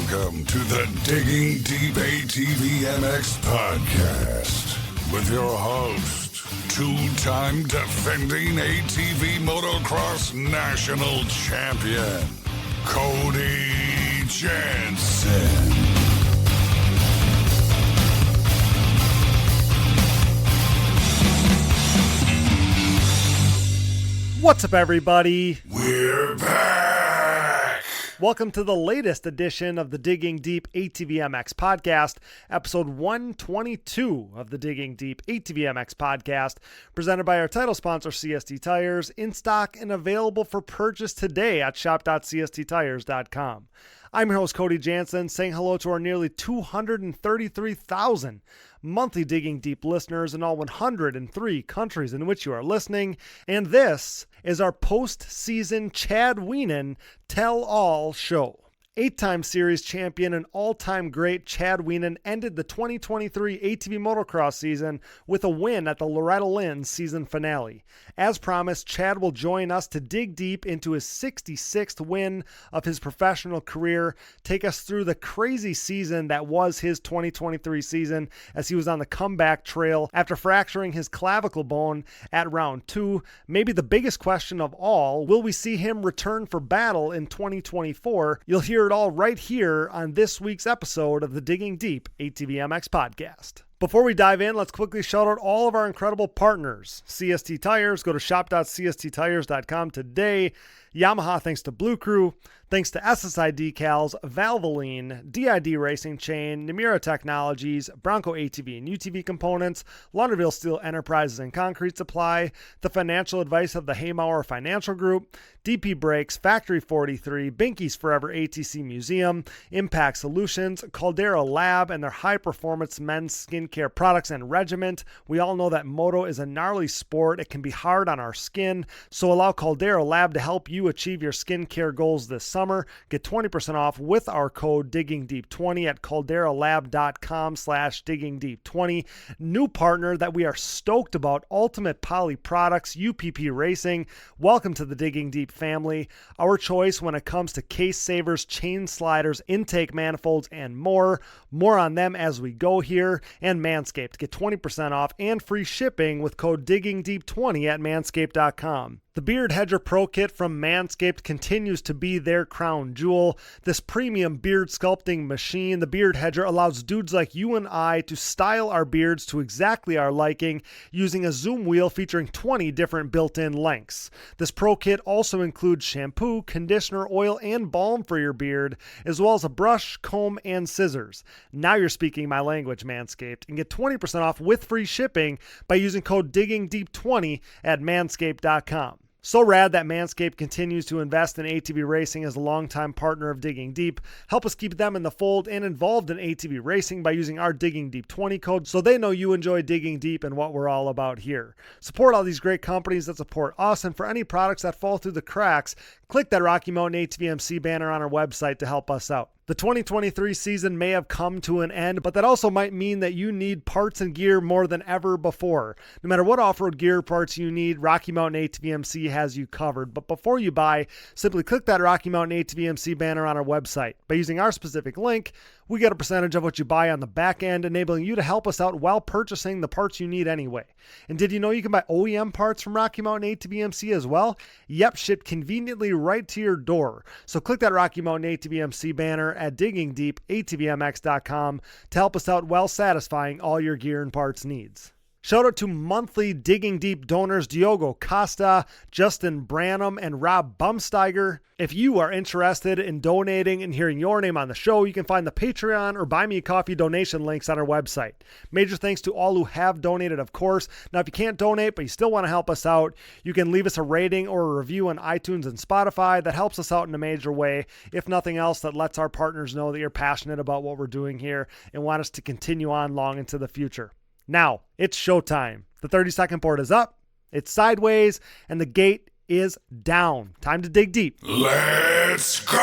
Welcome to the Digging Deep ATVMX Podcast with your host, two-time defending ATV motocross national champion, Cody Jansen. What's up, everybody? We're back! Welcome to the latest edition of the Digging Deep ATVMX Podcast, episode 122 of the Digging Deep ATVMX Podcast, presented by our title sponsor, CST Tires, in stock and available for purchase today at shop.csttires.com. I'm your host, Cody Jansen, saying hello to our nearly 233,000 monthly Digging Deep listeners in all 103 countries in which you are listening. And this is our post-season Chad Wienen Tell-All show. 8-time series champion and all-time great Chad Wienen ended the 2023 ATV motocross season with a win at the Loretta Lynn season finale. As promised, Chad will join us to dig deep into his 66th win of his professional career, take us through the crazy season that was his 2023 season as he was on the comeback trail after fracturing his clavicle bone at round 2. Maybe the biggest question of all, will we see him return for battle in 2024? You'll hear it all right here on this week's episode of the Digging Deep ATVMX Podcast. Before we dive in, let's quickly shout out all of our incredible partners. CST Tires, go to shop.csttires.com today. Yamaha, thanks to Blue Crew. Thanks to SSI Decals, Valvoline, DID Racing Chain, Namura Technologies, Bronco ATV and UTV Components, Launderville Steel Enterprises and Concrete Supply, the financial advice of the Haymauer Financial Group, DP Brakes, Factory 43, Binky's Forever ATC Museum, Impact Solutions, Caldera Lab, and their high-performance men's skincare products and regiment. We all know that moto is a gnarly sport. It can be hard on our skin, so allow Caldera Lab to help you achieve your skincare goals this summer. Get 20% off with our code DIGGINGDEEP20 at calderalab.com/diggingdeep20. New partner that we are stoked about, Ultimate Poly Products, UPP Racing. Welcome to the Digging Deep family. Our choice when it comes to case savers, chain sliders, intake manifolds, and more. More on them as we go here. And Manscaped. Get 20% off and free shipping with code DIGGINGDEEP20 at manscaped.com. The Beard Hedger Pro Kit from Manscaped continues to be their crown jewel. This premium beard sculpting machine, the Beard Hedger, allows dudes like you and I to style our beards to exactly our liking using a zoom wheel featuring 20 different built-in lengths. This Pro Kit also includes shampoo, conditioner, oil, and balm for your beard, as well as a brush, comb, and scissors. Now you're speaking my language, Manscaped, and get 20% off with free shipping by using code DIGGINGDEEP20 at manscaped.com. So rad that Manscaped continues to invest in ATV racing as a longtime partner of Digging Deep. Help us keep them in the fold and involved in ATV racing by using our Digging Deep 20 code so they know you enjoy digging deep and what we're all about here. Support all these great companies that support us, and for any products that fall through the cracks, click that Rocky Mountain ATVMC banner on our website to help us out. The 2023 season may have come to an end, but that also might mean that you need parts and gear more than ever before. No matter what off-road gear parts you need, Rocky Mountain ATVMC has you covered. But before you buy, simply click that Rocky Mountain ATVMC banner on our website. By using our specific link, we get a percentage of what you buy on the back end, enabling you to help us out while purchasing the parts you need anyway. And did you know you can buy OEM parts from Rocky Mountain ATVMC as well? Yep, shipped conveniently right to your door. So click that Rocky Mountain ATVMC banner at diggingdeepatvmx.com to help us out while satisfying all your gear and parts needs. Shout out to monthly Digging Deep donors Diogo Costa, Justin Branham, and Rob Bumsteiger. If you are interested in donating and hearing your name on the show, you can find the Patreon or Buy Me a Coffee donation links on our website. Major thanks to all who have donated, of course. Now, if you can't donate, but you still want to help us out, you can leave us a rating or a review on iTunes and Spotify. That helps us out in a major way. If nothing else, that lets our partners know that you're passionate about what we're doing here and want us to continue on long into the future. Now, it's showtime. The 30-second board is up, it's sideways, and the gate is down. Time to dig deep. Let's go!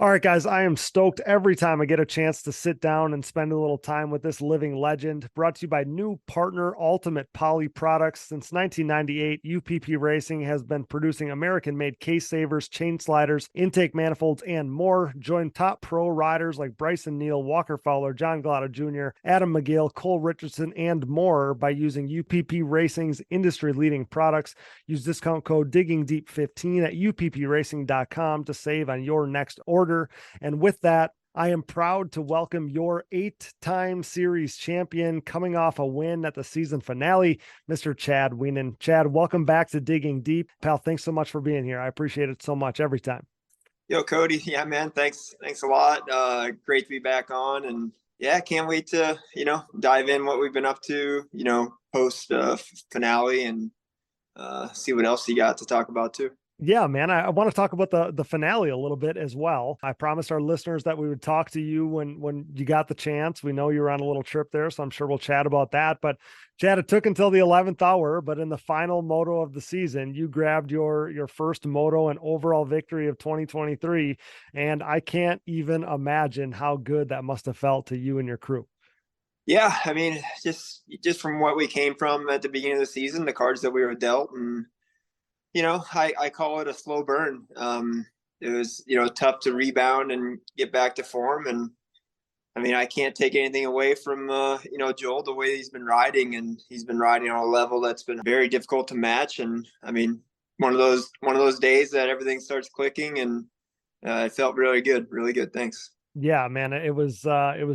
All right, guys, I am stoked every time I get a chance to sit down and spend a little time with this living legend. Brought to you by new partner Ultimate Poly Products. Since 1998, UPP Racing has been producing American-made case savers, chain sliders, intake manifolds, and more. Join top pro riders like Bryson Neal, Walker Fowler, John Glotto Jr., Adam McGill, Cole Richardson, and more by using UPP Racing's industry-leading products. Use discount code DiggingDeep15 at uppracing.com to save on your next order. And with that, I am proud to welcome your 8-time series champion coming off a win at the season finale, Mr. Chad Wienen. Chad, welcome back to Digging Deep. Pal, thanks so much for being here. I appreciate it so much every time. Yo, Cody. Yeah, man. Thanks a lot. Great to be back on. And yeah, can't wait to, dive in what we've been up to, post finale and see what else you got to talk about too. Yeah, man. I want to talk about the finale a little bit as well. I promised our listeners that we would talk to you when you got the chance. We know you were on a little trip there, so I'm sure we'll chat about that. But Chad, it took until the 11th hour, but in the final moto of the season, you grabbed your first moto and overall victory of 2023. And I can't even imagine how good that must have felt to you and your crew. Yeah, I mean, just from what we came from at the beginning of the season, the cards that we were dealt, and I call it a slow burn. It was, tough to rebound and get back to form. And I mean, I can't take anything away from, Joel, the way he's been riding, and he's been riding on a level that's been very difficult to match. And I mean, one of those days that everything starts clicking, and it felt really good. Really good. Thanks. Yeah, man, it was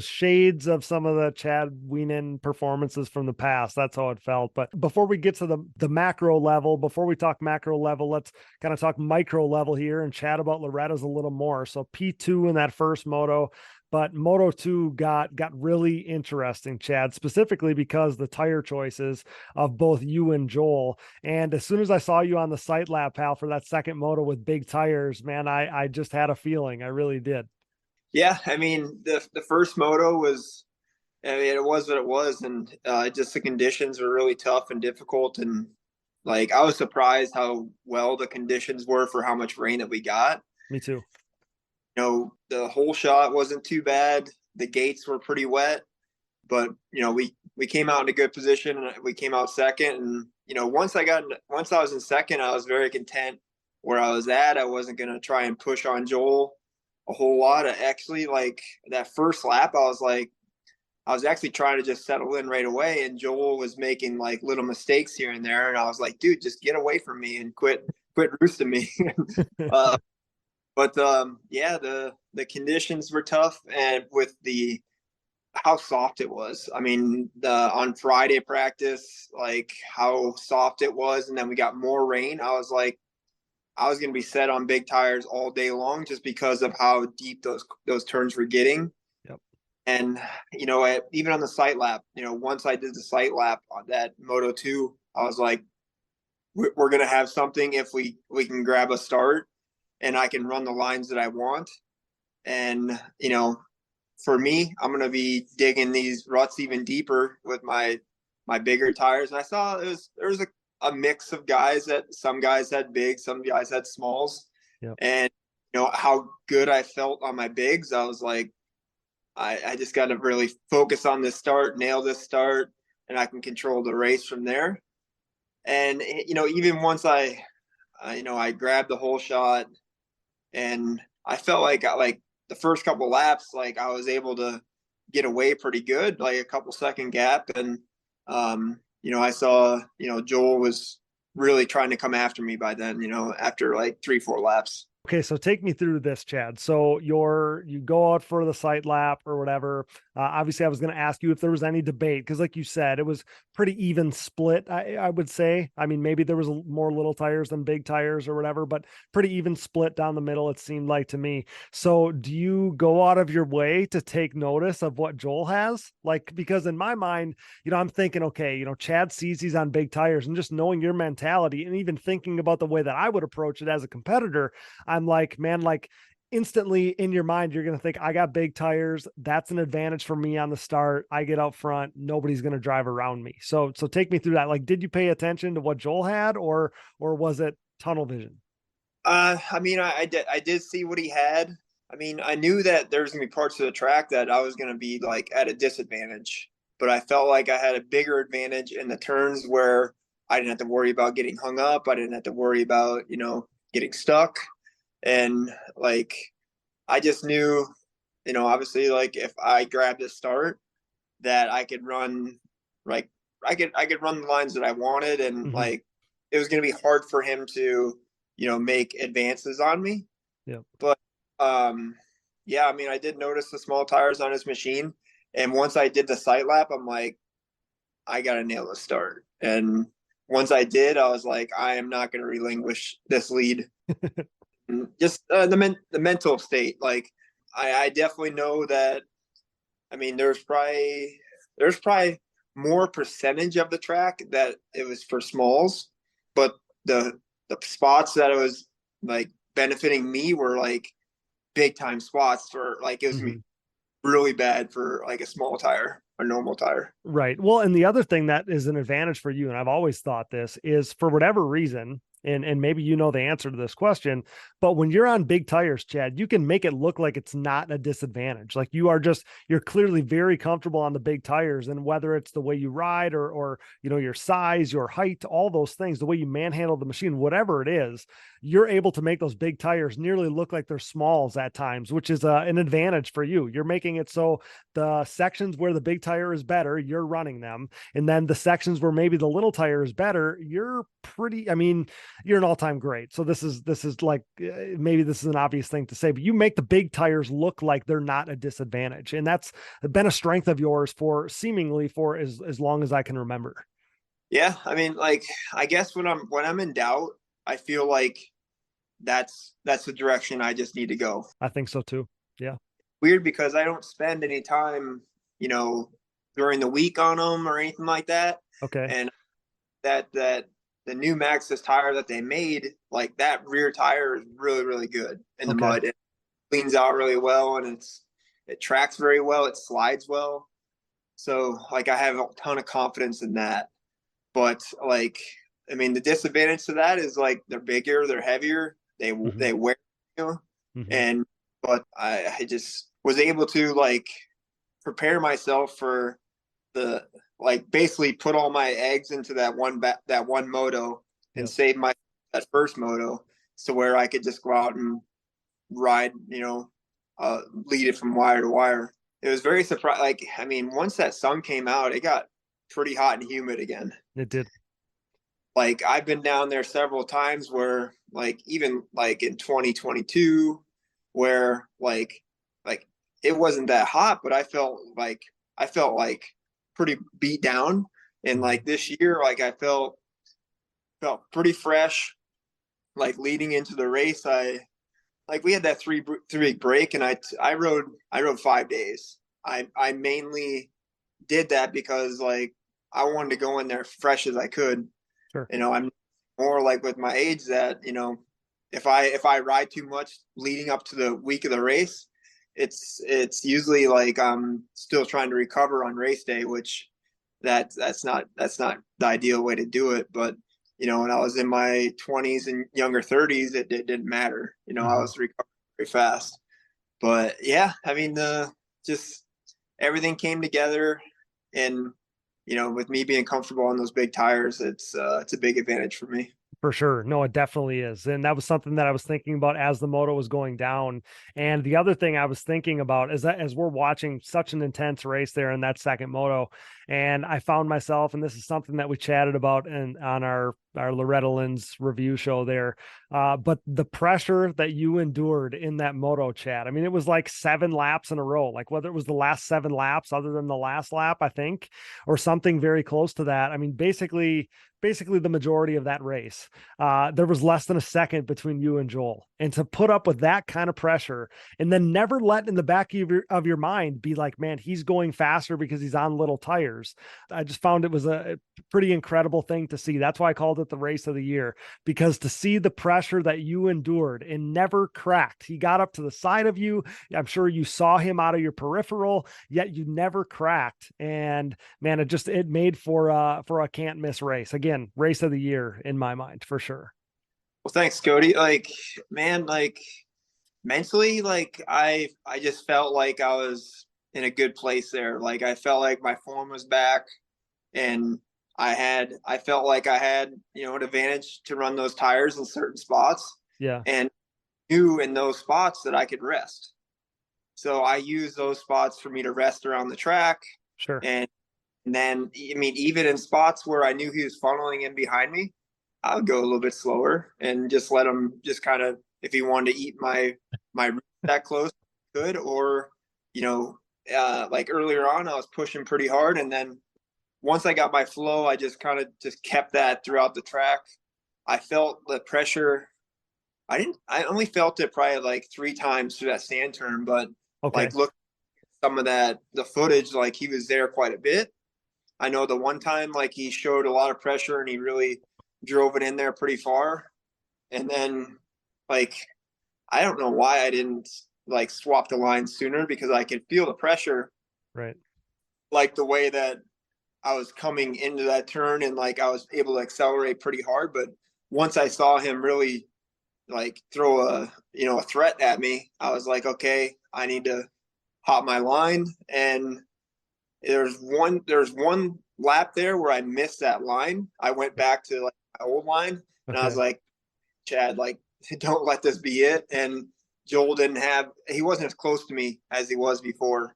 shades of some of the Chad Wienen performances from the past. That's how it felt. But before we get to the macro level, before we talk macro level, let's kind of talk micro level here and chat about Loretta's a little more. So P2 in that first moto, but Moto 2 got really interesting, Chad, specifically because the tire choices of both you and Joel. And as soon as I saw you on the sight lap, pal, for that second moto with big tires, man, I just had a feeling. I really did. Yeah, I mean, the first moto was, it was what it was, and just the conditions were really tough and difficult, and like I was surprised how well the conditions were for how much rain that we got. Me too. The whole shot wasn't too bad. The gates were pretty wet, but we came out in a good position, and we came out second. And once I was in second, I was very content where I was at. I wasn't gonna try and push on Joel a whole lot. Actually, like that first lap, I was actually trying to just settle in right away, and Joel was making like little mistakes here and there, and I was like, dude, just get away from me and quit roosting me. But yeah, the conditions were tough, and with how soft it was. I mean, on Friday practice, like how soft it was, and then we got more rain. I was like, I was going to be set on big tires all day long just because of how deep those turns were getting. Yep. And, even on the sight lap, once I did the sight lap on that Moto 2, I was like, we're going to have something if we can grab a start and I can run the lines that I want. And, for me, I'm going to be digging these ruts even deeper with my bigger tires. And I saw there was a mix of guys that some guys had big, some guys had smalls. Yep. And how good I felt on my bigs. I was like, I just got to really focus on this start, nail this start, and I can control the race from there. And even once I grabbed the whole shot, and I felt like the first couple laps, like I was able to get away pretty good, like a couple second gap. And I saw, Joel was really trying to come after me by then, after like 3-4 laps. Okay, so take me through this, Chad. So you go out for the sight lap or whatever. Obviously, I was going to ask you if there was any debate because, like you said, it was pretty even split. I would say. I mean, maybe there was more little tires than big tires or whatever, but pretty even split down the middle. It seemed like to me. So, do you go out of your way to take notice of what Joel has? Like, because in my mind, I'm thinking, okay, Chad sees he's on big tires, and just knowing your mentality, and even thinking about the way that I would approach it as a competitor, I'm like, man, like instantly in your mind, you're going to think I got big tires. That's an advantage for me on the start. I get out front. Nobody's going to drive around me. So take me through that. Like, did you pay attention to what Joel had or was it tunnel vision? I mean, I did see what he had. I mean, I knew that there was going to be parts of the track that I was going to be like at a disadvantage, but I felt like I had a bigger advantage in the turns where I didn't have to worry about getting hung up. I didn't have to worry about, getting stuck. And like, I just knew, obviously like if I grabbed a start that I could run, like I could run the lines that I wanted. And like, it was going to be hard for him to, make advances on me. Yeah. But yeah, I mean, I did notice the small tires on his machine, and once I did the sight lap, I'm like, I gotta nail the start. And once I did, I was like, I am not going to relinquish this lead. Just the mental state. Like, I definitely know that. I mean, there's probably more percentage of the track that it was for smalls, but the spots that it was like benefiting me were like big time spots for like it was gonna be really bad for like a small tire or normal tire. Right. Well, and the other thing that is an advantage for you, and I've always thought this, is for whatever reason, and maybe you know the answer to this question, but when you're on big tires, Chad, you can make it look like it's not a disadvantage. Like you're clearly very comfortable on the big tires, and whether it's the way you ride or your size, your height, all those things, the way you manhandle the machine, whatever it is, you're able to make those big tires nearly look like they're smalls at times, which is an advantage for you. You're making it so the sections where the big tire is better, you're running them. And then the sections where maybe the little tire is better, you're an all-time great. So this is like, maybe this is an obvious thing to say, but you make the big tires look like they're not a disadvantage. And that's been a strength of yours for seemingly for as long as I can remember. Yeah. I mean, like, I guess when I'm in doubt, I feel like that's the direction I just need to go. I think so too. Yeah. Weird because I don't spend any time, during the week on them or anything like that. Okay. And that the new Maxxis tire that they made, like that rear tire is really, really good in the mud. It cleans out really well, and it tracks very well. It slides well. So like I have a ton of confidence in that. But like, I mean, the disadvantage to that is like they're bigger, they're heavier, they wear, but I just was able to like prepare myself for the like basically put all my eggs into that one moto and save that first moto to where I could just go out and ride, lead it from wire to wire. It was very surprising. Like, I mean, once that sun came out, it got pretty hot and humid again. It did. Like I've been down there several times where like even like in 2022 where like it wasn't that hot, but I felt like pretty beat down. And like this year, like I felt pretty fresh. Like leading into the race, we had that three week break, and I rode 5 days. I mainly did that because like I wanted to go in there fresh as I could. Sure. I'm more like with my age that, if I ride too much leading up to the week of the race, it's usually like I'm still trying to recover on race day, which that's not the ideal way to do it. But, when I was in my 20s and younger 30s, it didn't matter. I was recovering very fast. But yeah, I mean, just everything came together, and with me being comfortable on those big tires, it's a big advantage for me. For sure. No, it definitely is. And that was something that I was thinking about as the moto was going down. And the other thing I was thinking about is that as we're watching such an intense race there in that second moto, and I found myself, and this is something that we chatted about on our Loretta Lynn's review show there. But the pressure that you endured in that moto, Chad, I mean, it was like 7 laps in a row, like whether it was the last 7 laps other than the last lap, I think, or something very close to that. I mean, basically the majority of that race, there was less than a second between you and Joel. And to put up with that kind of pressure and then never let in the back of your mind be like, man, he's going faster because he's on little tires. I just found it was a pretty incredible thing to see. That's why I called it the race of the year, because to see the pressure that you endured and never cracked. He got up to the side of you. I'm sure you saw him out of your peripheral, yet you never cracked. And man, it made for a can't miss race. Again, race of the year in my mind, for sure. Well, thanks, Cody. Like, man, like mentally, like I just felt like I was in a good place there. Like I felt like my form was back, and I felt like I had, an advantage to run those tires in certain spots. Yeah. And knew in those spots that I could rest. So I used those spots for me to rest around the track. Sure. And then, I mean, even in spots where I knew he was funneling in behind me, I would go a little bit slower and just let him just kind of, if he wanted to eat my that close, could. Or, like earlier on, I was pushing pretty hard. And then once I got my flow, I just kind of just kept that throughout the track. I felt the pressure. I only felt it probably like 3 times through that stand turn, but like look some of the footage, like he was there quite a bit. I know the one time, like he showed a lot of pressure and he really drove it in there pretty far. And then like, I don't know why I didn't like swap the line sooner, because I could feel the pressure. Right. Like the way that I was coming into that turn, and like I was able to accelerate pretty hard. But once I saw him really like throw a threat at me, I was like, okay, I need to hop my line. And there's one lap there where I missed that line. I went back to like my old line, and I was like, Chad, like, don't let this be it. And Joel he wasn't as close to me as he was before.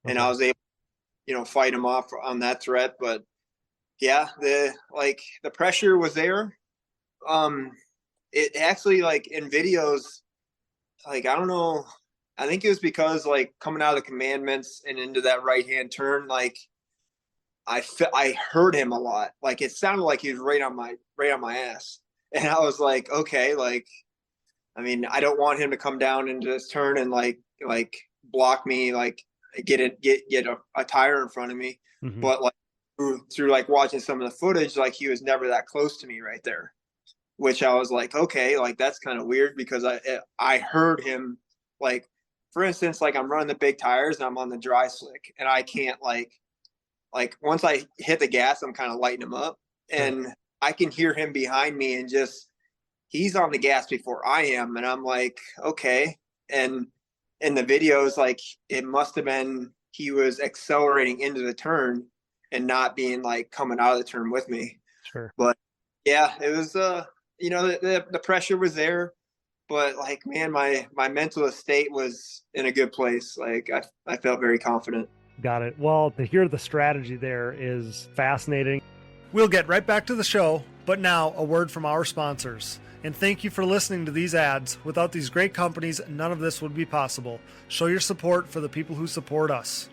And I was able fight him off on that threat. But yeah, the pressure was there. It actually, like in videos, like, I don't know, I think it was because like coming out of the commandments and into that right-hand turn, like I heard him a lot. Like it sounded like he was right on my ass. And I was like, okay, like, I mean, I don't want him to come down into this turn and like block me, like get a tire in front of me. Mm-hmm. But like through like watching some of the footage, like he was never that close to me right there, which I was like, okay, like that's kind of weird, because I heard him, like, for instance, like I'm running the big tires and I'm on the dry slick, and I can't like once I hit the gas, I'm kind of lighting him up, and I can hear him behind me, and just he's on the gas before I am, and I'm like, okay. And in the videos, like it must have been he was accelerating into the turn and not being like coming out of the turn with me. Sure. But yeah, it was the pressure was there, but like, man, my mental state was in a good place. Like I felt very confident. Got it. Well, to hear the strategy there is fascinating. We'll get right back to the show, but now a word from our sponsors. And thank you for listening to these ads. Without these great companies, none of this would be possible. Show your support for the people who support us.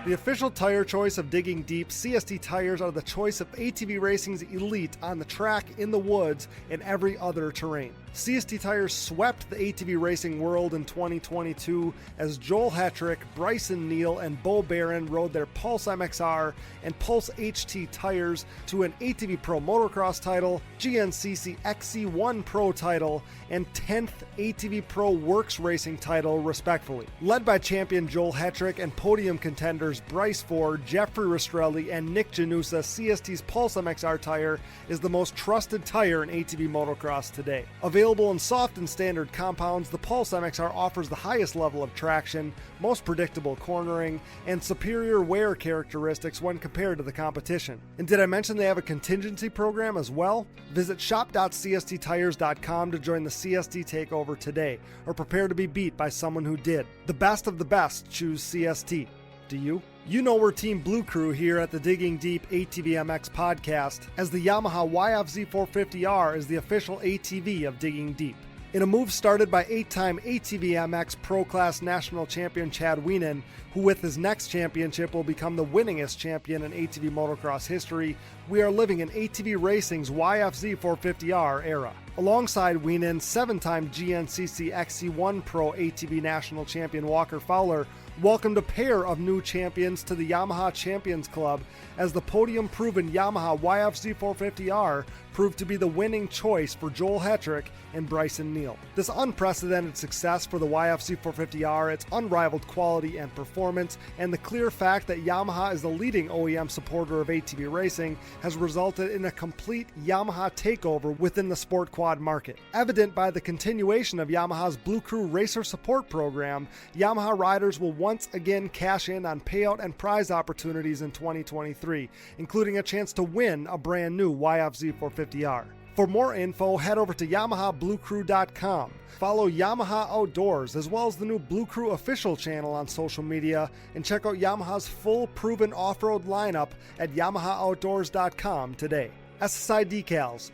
The official tire choice of Digging Deep, CST tires are the choice of ATV racing's elite on the track, in the woods, and every other terrain. CST tires swept the ATV racing world in 2022 as Joel Hetrick, Bryson Neal, and Bo Barron rode their Pulse MXR and Pulse HT tires to an ATV Pro Motocross title, GNCC XC1 Pro title, and 10th ATV Pro Works Racing title, respectively. Led by champion Joel Hetrick and podium contenders Bryce Ford, Jeffrey Rastrelli, and Nick Janusa, CST's Pulse MXR tire is the most trusted tire in ATV motocross today. Available in soft and standard compounds, the Pulse MXR offers the highest level of traction, most predictable cornering, and superior wear characteristics when compared to the competition. And did I mention they have a contingency program as well? Visit shop.csttires.com to join the CST takeover today, or prepare to be beat by someone who did. The best of the best choose CST. Do you? You know we're Team Blue Crew here at the Digging Deep ATVMX Podcast, as the Yamaha YFZ450R is the official ATV of Digging Deep. In a move started by 8-time ATVMX Pro Class National Champion Chad Wienen, who with his next championship will become the winningest champion in ATV motocross history, we are living in ATV racing's YFZ450R era. Alongside Wienen, 7-time GNCC XC1 Pro ATV National Champion Walker Fowler welcomed a pair of new champions to the Yamaha Champions Club as the podium-proven Yamaha YFZ450R proved to be the winning choice for Joel Hetrick and Bryson Neal. This unprecedented success for the YFZ 450R, its unrivaled quality and performance, and the clear fact that Yamaha is the leading OEM supporter of ATV racing has resulted in a complete Yamaha takeover within the sport quad market. Evident by the continuation of Yamaha's Blue Crew Racer Support Program, Yamaha riders will once again cash in on payout and prize opportunities in 2023, including a chance to win a brand new YFZ 450R. For more info, head over to YamahaBlueCrew.com. Follow Yamaha Outdoors as well as the new Blue Crew official channel on social media, and check out Yamaha's full proven off-road lineup at YamahaOutdoors.com today. SSI Decals,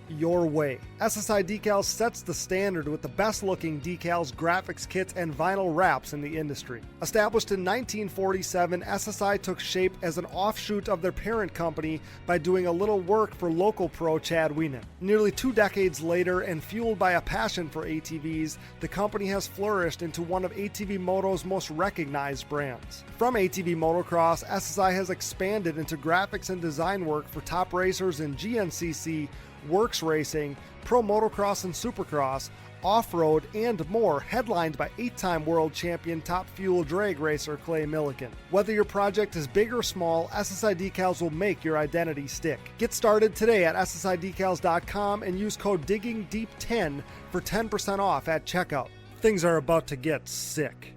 your way. SSI Decals sets the standard with the best looking decals, graphics kits, and vinyl wraps in the industry. Established in 1947, SSI took shape as an offshoot of their parent company by doing a little work for local pro Chad Wienen. Nearly 2 decades later, and fueled by a passion for ATVs, the company has flourished into one of ATV Moto's most recognized brands. From ATV Motocross, SSI has expanded into graphics and design work for top racers in GNCC, Works Racing, Pro Motocross and Supercross, off-road, and more, headlined by 8-time world champion top fuel drag racer Clay Millican. Whether your project is big or small, SSI Decals will make your identity stick. Get started today at SSIDecals.com and use code DIGGINGDEEP10 for 10% off at checkout. Things are about to get sick.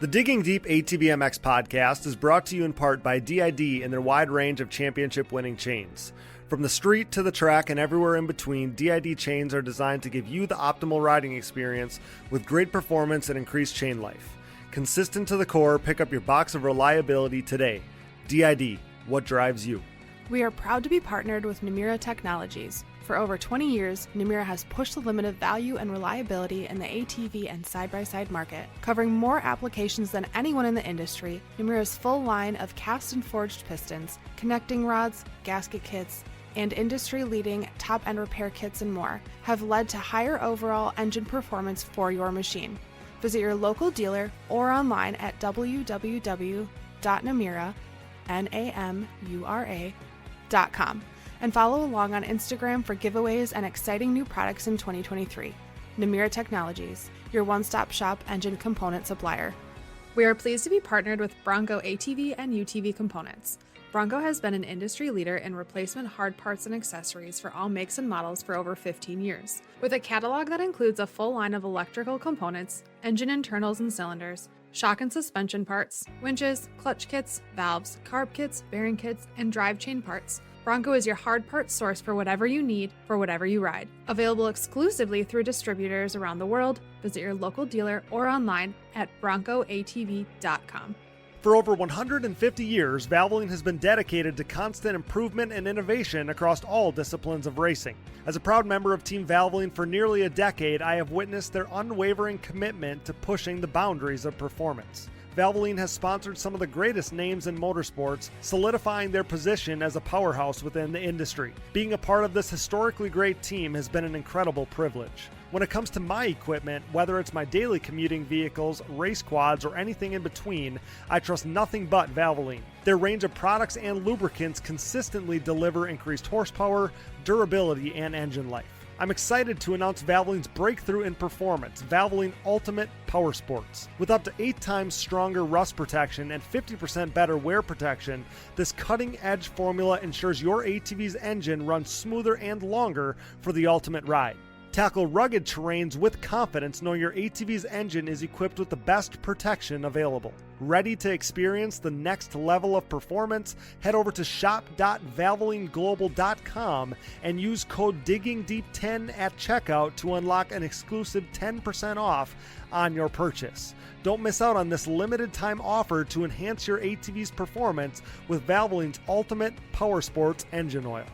The Digging Deep ATVMX Podcast is brought to you in part by DID and their wide range of championship-winning chains. From the street to the track and everywhere in between, DID chains are designed to give you the optimal riding experience with great performance and increased chain life. Consistent to the core, pick up your box of reliability today. DID, what drives you? We are proud to be partnered with Namura Technologies. For over 20 years, Namura has pushed the limit of value and reliability in the ATV and side-by-side market. Covering more applications than anyone in the industry, Namura's full line of cast and forged pistons, connecting rods, gasket kits, and industry-leading top-end repair kits and more have led to higher overall engine performance for your machine. Visit your local dealer or online at www.namura.com and follow along on Instagram for giveaways and exciting new products in 2023. Namura Technologies, your one-stop shop engine component supplier. We are pleased to be partnered with Bronco ATV and UTV Components. Bronco has been an industry leader in replacement hard parts and accessories for all makes and models for over 15 years. With a catalog that includes a full line of electrical components, engine internals and cylinders, shock and suspension parts, winches, clutch kits, valves, carb kits, bearing kits, and drive chain parts, Bronco is your hard parts source for whatever you need, for whatever you ride. Available exclusively through distributors around the world, visit your local dealer or online at broncoatv.com. For over 150 years, Valvoline has been dedicated to constant improvement and innovation across all disciplines of racing. As a proud member of Team Valvoline for nearly a decade, I have witnessed their unwavering commitment to pushing the boundaries of performance. Valvoline has sponsored some of the greatest names in motorsports, solidifying their position as a powerhouse within the industry. Being a part of this historically great team has been an incredible privilege. When it comes to my equipment, whether it's my daily commuting vehicles, race quads, or anything in between, I trust nothing but Valvoline. Their range of products and lubricants consistently deliver increased horsepower, durability, and engine life. I'm excited to announce Valvoline's breakthrough in performance, Valvoline Ultimate Power Sports. With up to 8 times stronger rust protection and 50% better wear protection, this cutting-edge formula ensures your ATV's engine runs smoother and longer for the ultimate ride. Tackle rugged terrains with confidence knowing your ATV's engine is equipped with the best protection available. Ready to experience the next level of performance? Head over to shop.valvolineglobal.com and use code DIGGINGDEEP10 at checkout to unlock an exclusive 10% off on your purchase. Don't miss out on this limited time offer to enhance your ATV's performance with Valvoline's Ultimate Power Sports engine oil.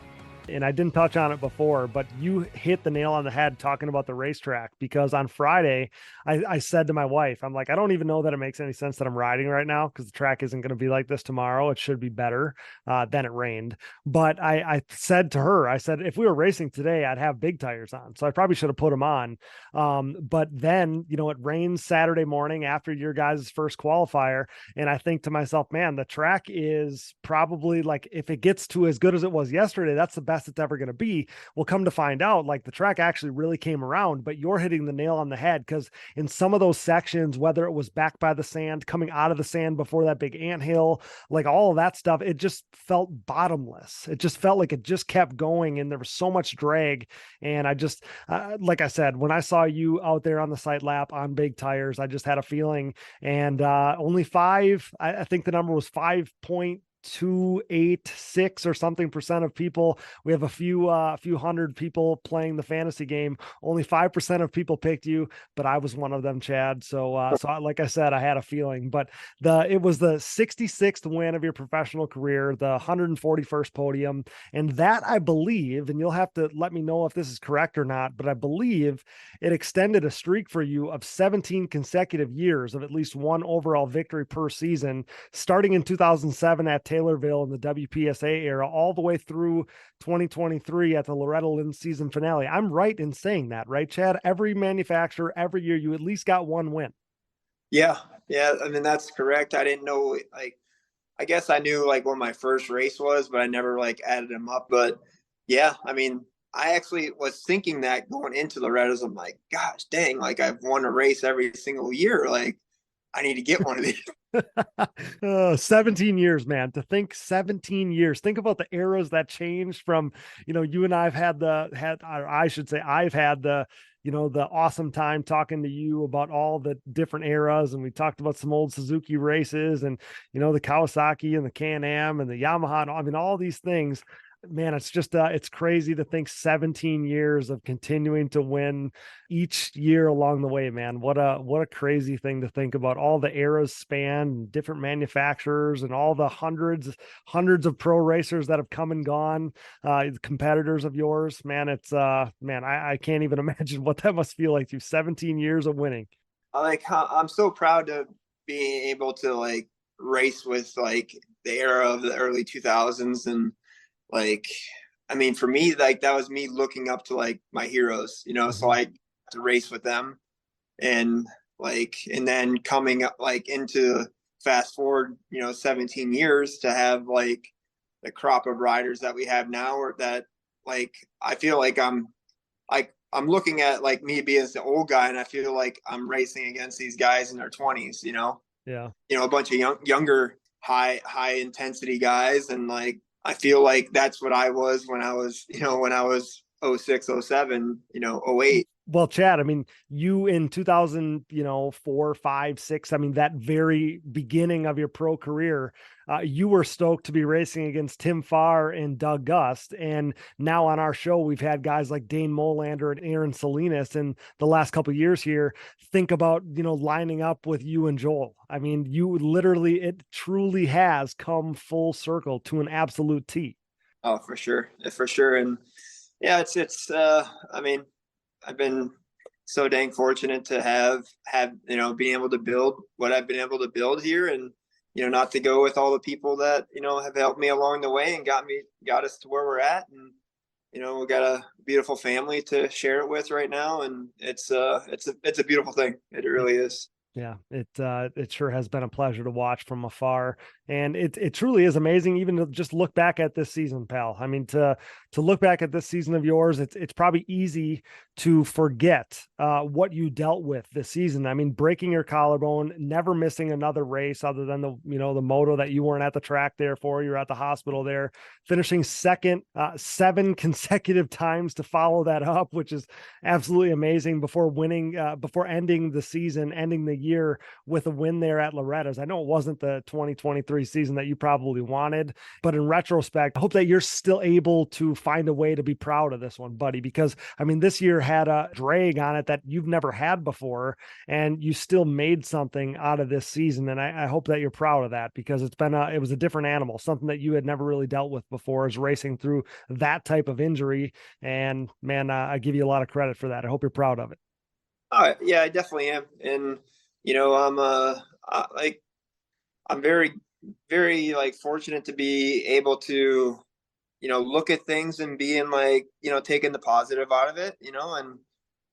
And I didn't touch on it before, but you hit the nail on the head talking about the racetrack, because on Friday, I said to my wife, I'm like, I don't even know that it makes any sense that I'm riding right now because the track isn't going to be like this tomorrow. It should be better. Then it rained. But I said to her, I said, if we were racing today, I'd have big tires on. So I probably should have put them on. But then, it rains Saturday morning after your guys' first qualifier. And I think to myself, man, the track is probably like, if it gets to as good as it was yesterday, that's the best best it's ever going to be. We'll come to find out, like, the track actually really came around, but you're hitting the nail on the head, because in some of those sections, whether it was back by the sand, coming out of the sand before that big anthill, like all of that stuff, it just felt bottomless. It just felt like it just kept going, and there was so much drag. And I just, like I said, when I saw you out there on the sight lap on big tires, I just had a feeling. And only I think the number was 5.286 or something percent of people. We have a few hundred people playing the fantasy game. Only 5% of people picked you, but I was one of them, Chad. So like I said, I had a feeling. But it was the 66th win of your professional career, the 141st podium, and that, I believe, and you'll have to let me know if this is correct or not, but I believe it extended a streak for you of 17 consecutive years of at least one overall victory per season, starting in 2007 at Taylorville in the WPSA era, all the way through 2023 at the Loretta Lynn season finale. I'm right in saying that, right, Chad? Every manufacturer, every year, you at least got one win. Yeah. I mean, that's correct. I didn't know, like, I guess I knew like what my first race was, but I never like added them up. But yeah, I mean, I actually was thinking that going into Loretta's, I'm like, gosh, dang, like I've won a race every single year. Like I need to get one of these. 17 years, man. To think 17 years. Think about the eras that changed from, you and I've had I've had the awesome time talking to you about all the different eras. And we talked about some old Suzuki races and, the Kawasaki and the Can-Am and the Yamaha. I mean, all these things. Man, it's just it's crazy to think 17 years of continuing to win each year along the way, man. What a crazy thing to think about. All the eras span, different manufacturers, and all the hundreds of pro racers that have come and gone, competitors of yours, man. It's I can't even imagine what that must feel like. 17 years of winning. I'm so proud to be able to like race with like the era of the early 2000s. And like, I mean, for me, like that was me looking up to like my heroes, so I got to race with them. And then coming up like into fast forward, 17 years to have like the crop of riders that we have now, or that like, I feel like I'm looking at like me being the old guy, and I feel like I'm racing against these guys in their 20s, Yeah. A bunch of younger, high intensity guys. And like, I feel like that's what I was when I was 06, 07, 08. Well, Chad, I mean, you in 2004, 5, 6, I mean, that very beginning of your pro career, you were stoked to be racing against Tim Farr and Doug Gust. And now on our show, we've had guys like Dane Molander and Aaron Salinas in the last couple of years here. Think about, lining up with you and Joel. I mean, it truly has come full circle to an absolute T. Oh, for sure. For sure. And yeah, I mean, I've been so dang fortunate to have being able to build what I've been able to build here, and not to go with all the people that have helped me along the way and got us to where we're at. And we got a beautiful family to share it with right now, and it's a beautiful thing. It really is. Yeah, it sure has been a pleasure to watch from afar, and it truly is amazing. Even to just look back at this season, pal. I mean, to look back at this season of yours, it's probably easy to forget what you dealt with this season. I mean, breaking your collarbone, never missing another race other than the moto that you weren't at the track there for. You were at the hospital there, finishing second 7 consecutive times to follow that up, which is absolutely amazing. Before ending the season, ending the year with a win there at Loretta's. I know it wasn't the 2023 season that you probably wanted, but in retrospect, I hope that you're still able to find a way to be proud of this one, buddy, because I mean, this year had a drag on it that you've never had before, and you still made something out of this season. And I hope that you're proud of that, because it was a different animal, something that you had never really dealt with before, is racing through that type of injury. And man, I give you a lot of credit for that. I hope you're proud of it. Yeah, I definitely am. And I'm very, very like fortunate to be able to, look at things and being like, taking the positive out of it, and,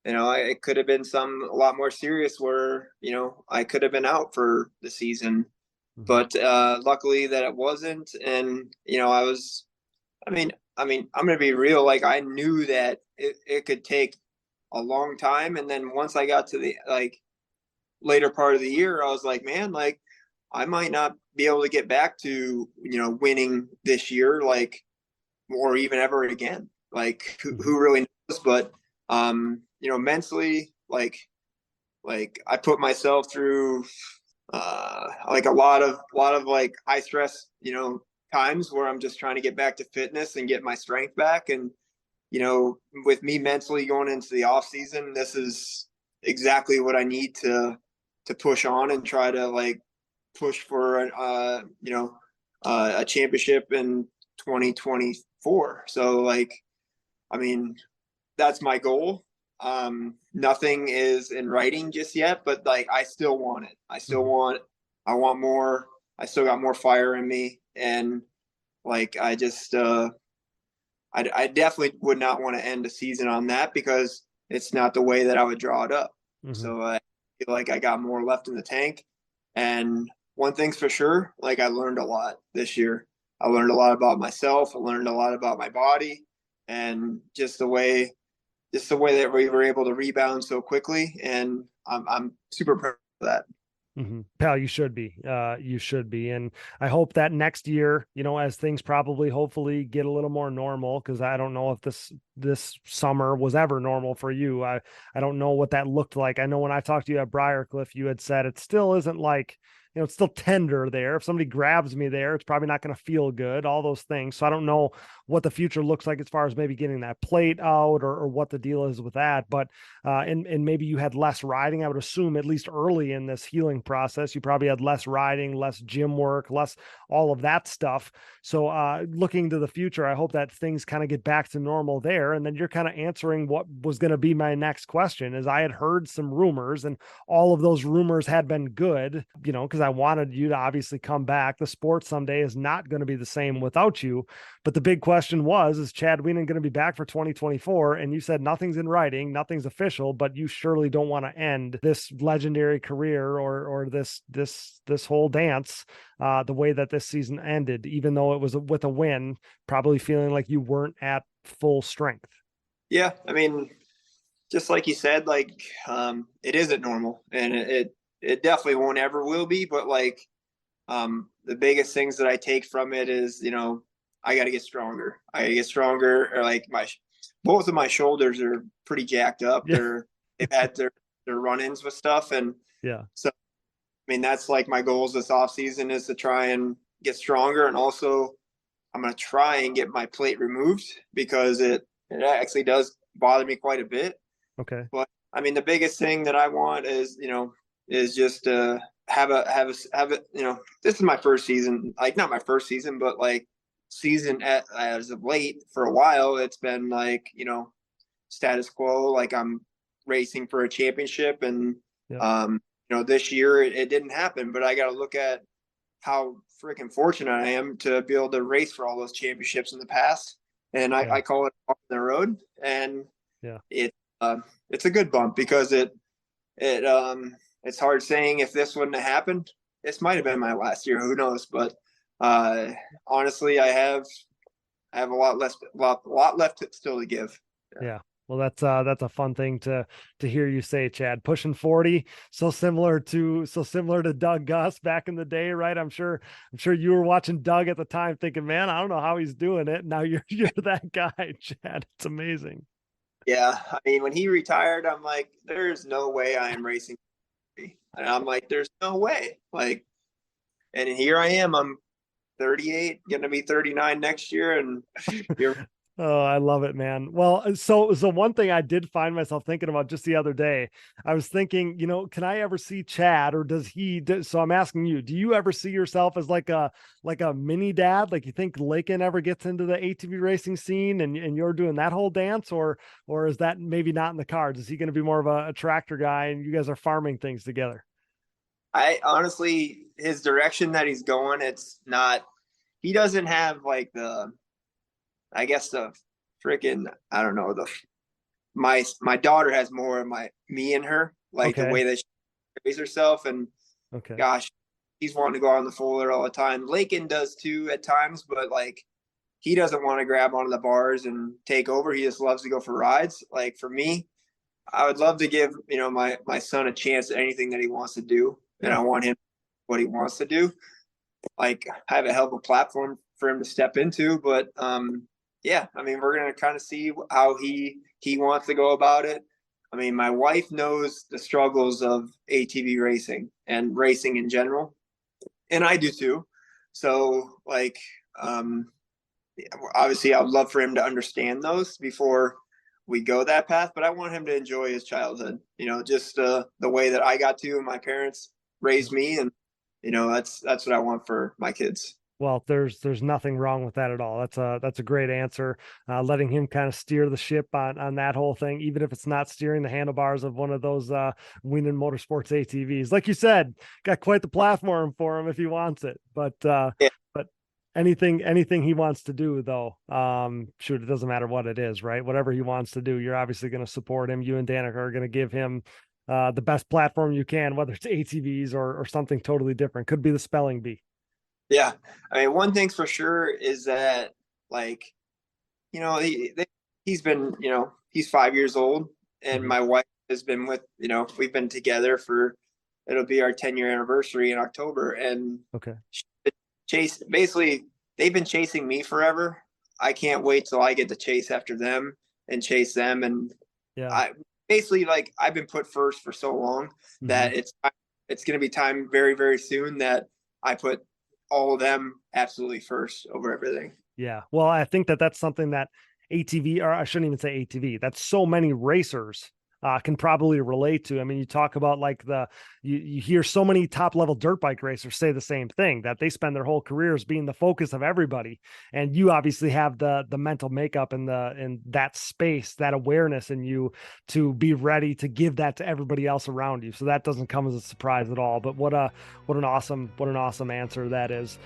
it could have been a lot more serious where, I could have been out for the season, but luckily that it wasn't. And, I mean, I'm going to be real. Like I knew that it could take a long time. And then once I got to the like later part of the year, I was like, man, like I might not be able to get back to, winning this year, like, or even ever again. Like who really knows? But, mentally, like I put myself through, like a lot of like high stress, times where I'm just trying to get back to fitness and get my strength back. And, with me mentally going into the off season, this is exactly what I need to push on and try to like push for a championship in 2024. So like, I mean, that's my goal. Nothing is in writing just yet, but like, I still want it. I want more. I still got more fire in me. And like, I just, I definitely would not want to end the season on that because it's not the way that I would draw it up. So I feel like I got more left in the tank. And one thing's for sure, like I learned a lot this year. I learned a lot about myself. I learned a lot about my body and just the way that we were able to rebound so quickly. And I'm super proud of that. Pal, you should be. And I hope that next year, as things probably hopefully get a little more normal, because I don't know if this summer was ever normal for you. I don't know what that looked like. I know when I talked to you at Briarcliff, you had said it still isn't like, it's still tender there. If somebody grabs me there, it's probably not going to feel good, all those things. So I don't know what the future looks like as far as maybe getting that plate out or what the deal is with that. But, and maybe you had less riding. I would assume at least early in this healing process, you probably had less riding, less gym work, less all of that stuff. So looking to the future, I hope that things kind of get back to normal there. And then you're kind of answering what was going to be my next question is I had heard some rumors and all of those rumors had been good, because I wanted you to obviously come back. The sport someday is not going to be the same without you. But the big question is Chad Wienen going to be back for 2024? And you said nothing's in writing, nothing's official, but you surely don't want to end this legendary career or this whole dance the way that this season ended, even though it was with a win, probably feeling like you weren't at full strength. Yeah. I mean, just like you said, like it isn't normal and it definitely won't ever will be. But like the biggest things that I take from it is, I got to get stronger. Or like both of my shoulders are pretty jacked up. Yeah. They've had their run-ins with stuff. And so, I mean, that's like my goals this off season is to try and get stronger. And also I'm going to try and get my plate removed because it actually does bother me quite a bit. Okay. But I mean, the biggest thing that I want is, is just have it, this is my first season, like not my first season, but like season as of late for a while, it's been like, status quo, like I'm racing for a championship and, this year it didn't happen, but I got to look at how freaking fortunate I am to be able to race for all those championships in the past. And I call it off the road. And it's a good bump because it's hard saying if this wouldn't have happened, this might've been my last year, who knows? But honestly, I have a lot left still to give. Yeah. Well, that's a fun thing to hear you say, Chad. Pushing 40, so similar to Doug Gus back in the day, right? I'm sure you were watching Doug at the time, thinking, "Man, I don't know how he's doing it." Now you're that guy, Chad. It's amazing. Yeah, I mean, when he retired, I'm like, "There's no way I am racing," and I'm like, "There's no way." Like, and here I am. I'm 38, going to be 39 next year, and you're. Oh, I love it, man. Well, so one thing I did find myself thinking about just the other day, I was thinking, can I ever see Chad or so I'm asking you, do you ever see yourself as like a mini dad? Like you think Lakin ever gets into the ATV racing scene and you're doing that whole dance or is that maybe not in the cards? Is he going to be more of a tractor guy and you guys are farming things together? I honestly, his direction that he's going, he doesn't have like I guess the freaking, I don't know, my daughter has more of me and her, like the way that she carries herself. And gosh, he's wanting to go out on the fuller all the time. Lakin does too at times, but like he doesn't want to grab onto the bars and take over. He just loves to go for rides. Like for me, I would love to give, my son a chance at anything that he wants to do. And I want him what he wants to do. Like I have a hell of a platform for him to step into, but we're going to kind of see how he wants to go about it. I mean, my wife knows the struggles of ATV racing and racing in general, and I do too. So like, obviously I would love for him to understand those before we go that path, but I want him to enjoy his childhood, just the way that I got to, and my parents raised me. And, that's what I want for my kids. Well, there's nothing wrong with that at all. That's a great answer. Letting him kind of steer the ship on that whole thing, even if it's not steering the handlebars of one of those Wienen Motorsports ATVs. Like you said, got quite the platform for him if he wants it. But but anything he wants to do though, it doesn't matter what it is, right? Whatever he wants to do, you're obviously going to support him. You and Danica are going to give him the best platform you can, whether it's ATVs or something totally different. Could be the spelling bee. Yeah. I mean, one thing's for sure is that, like, he's been, he's 5 years old, and my wife has been with, we've been together it'll be our 10-year anniversary in October. And basically they've been chasing me forever. I can't wait till I get to chase after them and chase them. And I've been put first for so long that it's going to be time very, very soon that I put all of them absolutely first over everything. Yeah. Well, I think that's something that ATV, or I shouldn't even say ATV, that's so many racers can probably relate to. I mean, you talk about like you hear so many top level dirt bike racers say the same thing, that they spend their whole careers being the focus of everybody. And you obviously have the mental makeup and that space, that awareness in you to be ready to give that to everybody else around you. So that doesn't come as a surprise at all. But what an awesome answer that is.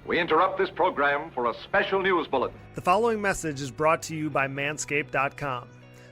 We interrupt this program for a special news bulletin. The following message is brought to you by Manscaped.com.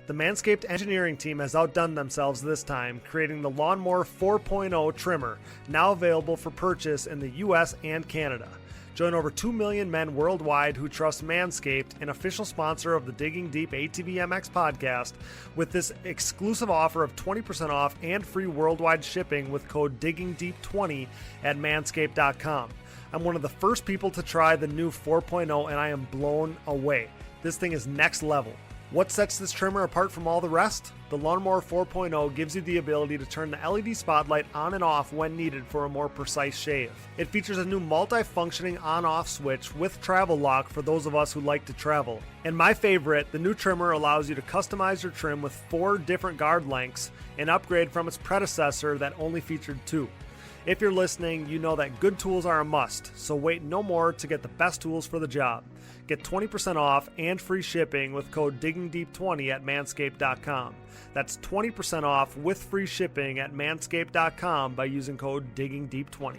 The Manscaped engineering team has outdone themselves this time, creating the Lawnmower 4.0 trimmer, now available for purchase in the US and Canada. Join over 2 million men worldwide who trust Manscaped, an official sponsor of the Digging Deep ATVMX podcast, with this exclusive offer of 20% off and free worldwide shipping with code DiggingDeep20 at Manscaped.com. I'm one of the first people to try the new 4.0, and I am blown away. This thing is next level. What sets this trimmer apart from all the rest? The Lawnmower 4.0 gives you the ability to turn the LED spotlight on and off when needed for a more precise shave. It features a new multi-functioning on-off switch with travel lock for those of us who like to travel. And my favorite, the new trimmer allows you to customize your trim with 4 different guard lengths, an upgrade from its predecessor that only featured 2. If you're listening, you know that good tools are a must, so wait no more to get the best tools for the job. Get 20% off and free shipping with code DiggingDeep20 at Manscaped.com. That's 20% off with free shipping at Manscaped.com by using code DiggingDeep20.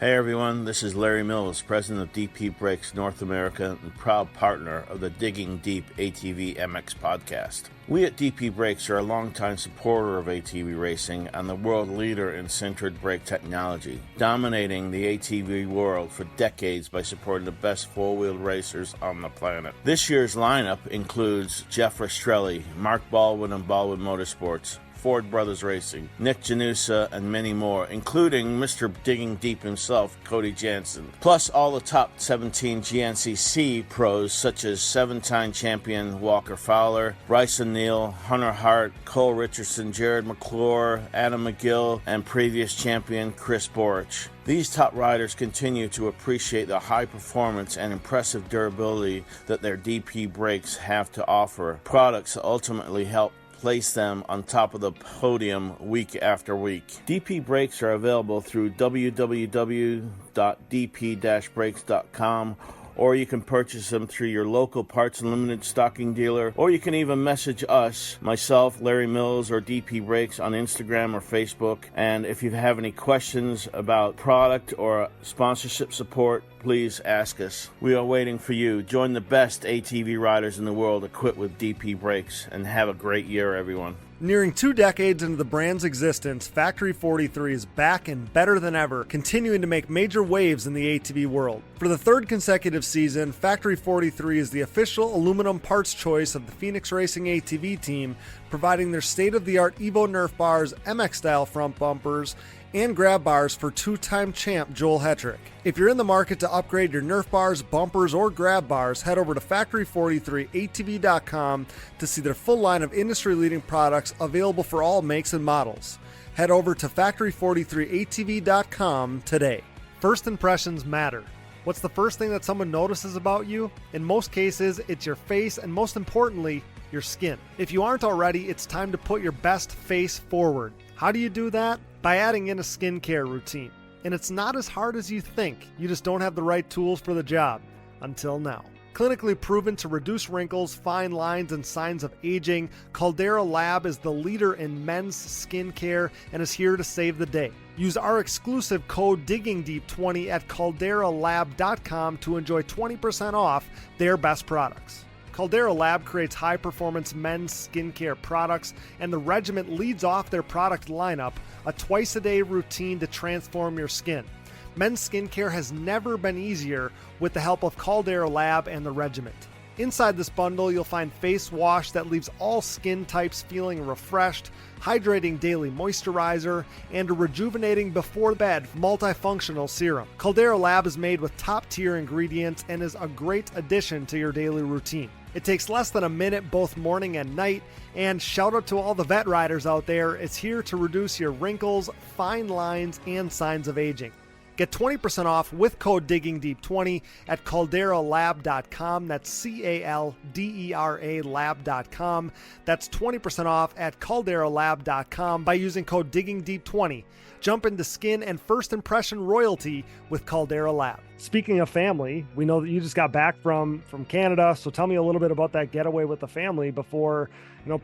Hey everyone, this is Larry Mills, president of DP Brakes North America and proud partner of the Digging Deep ATVMX Podcast. We at DP Brakes are a longtime supporter of ATV racing and the world leader in sintered brake technology, dominating the ATV world for decades by supporting the best four-wheeled racers on the planet. This year's lineup includes Jeff Rastrelli, Mark Baldwin and Baldwin Motorsports, Ford Brothers Racing, Nick Janusa, and many more, including Mr. Digging Deep himself, Cody Jansen. Plus all the top 17 GNCC pros such as 7-time champion Walker Fowler, Bryson Neal, Hunter Hart, Cole Richardson, Jared McClure, Adam McGill, and previous champion Chris Borich. These top riders continue to appreciate the high performance and impressive durability that their DP brakes have to offer. Products that ultimately help place them on top of the podium week after week. DP brakes are available through www.dp-brakes.com, or you can purchase them through your local Parts Unlimited stocking dealer, or you can even message us, myself, Larry Mills, or DP Brakes on Instagram or Facebook. And if you have any questions about product or sponsorship support, please ask us. We are waiting for you. Join the best ATV riders in the world equipped with DP Brakes, and have a great year, everyone. Nearing 2 decades into the brand's existence, Factory 43 is back and better than ever, continuing to make major waves in the ATV world. For the 3rd consecutive season, Factory 43 is the official aluminum parts choice of the Phoenix Racing ATV team, providing their state-of-the-art Evo Nerf bars, MX-style front bumpers, and grab bars for 2-time champ Joel Hetrick. If you're in the market to upgrade your Nerf bars, bumpers, or grab bars, head over to factory43atv.com to see their full line of industry-leading products available for all makes and models. Head over to factory43atv.com today. First impressions matter. What's the first thing that someone notices about you? In most cases, it's your face and, most importantly, your skin. If you aren't already, it's time to put your best face forward. How do you do that? By adding in a skincare routine. And it's not as hard as you think. You just don't have the right tools for the job. Until now. Clinically proven to reduce wrinkles, fine lines, and signs of aging, Caldera Lab is the leader in men's skincare and is here to save the day. Use our exclusive code DIGGINGDEEP20 at calderalab.com to enjoy 20% off their best products. Caldera Lab creates high-performance men's skincare products, and the regiment leads off their product lineup, a twice-a-day routine to transform your skin. Men's skincare has never been easier with the help of Caldera Lab and the regiment. Inside this bundle, you'll find face wash that leaves all skin types feeling refreshed, hydrating daily moisturizer, and a rejuvenating before bed multifunctional serum. Caldera Lab is made with top-tier ingredients and is a great addition to your daily routine. It takes less than a minute both morning and night, and shout out to all the vet riders out there, it's here to reduce your wrinkles, fine lines, and signs of aging. Get 20% off with code DIGGINGDEEP20 at calderalab.com. That's CALDERA lab.com. That's 20% off at calderalab.com by using code DIGGINGDEEP20. Jump into skin and first impression royalty with Caldera Lab. Speaking of family, we know that you just got back from Canada, so tell me a little bit about that getaway with the family before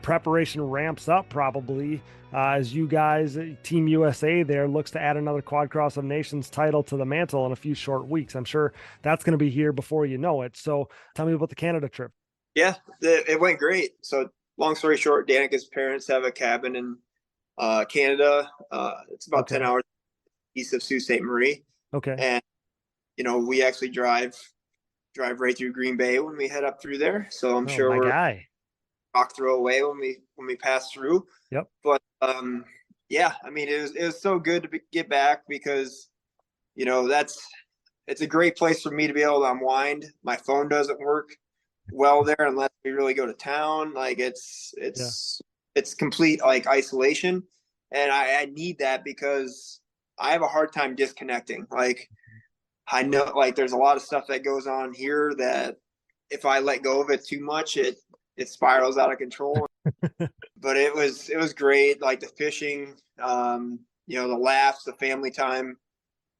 preparation ramps up probably as you guys, Team USA there, looks to add another Quad Cross of Nations title to the mantle in a few short weeks. I'm sure that's going to be here before you know it. So tell me about the Canada trip. Yeah, it went great. So long story short, Danica's parents have a cabin in Canada. It's about 10 hours east of Sault Ste. Marie. Okay. And, we actually drive right through Green Bay when we head up through there. So I'm sure we're rock throw away when we pass through. Yep. But yeah, I mean, it was so good to get back because, it's a great place for me to be able to unwind. My phone doesn't work well there unless we really go to town. Like it's complete like isolation. And I need that because I have a hard time disconnecting. Like I know like there's a lot of stuff that goes on here that if I let go of it too much, it spirals out of control. But it was great. Like the fishing, the laughs, the family time.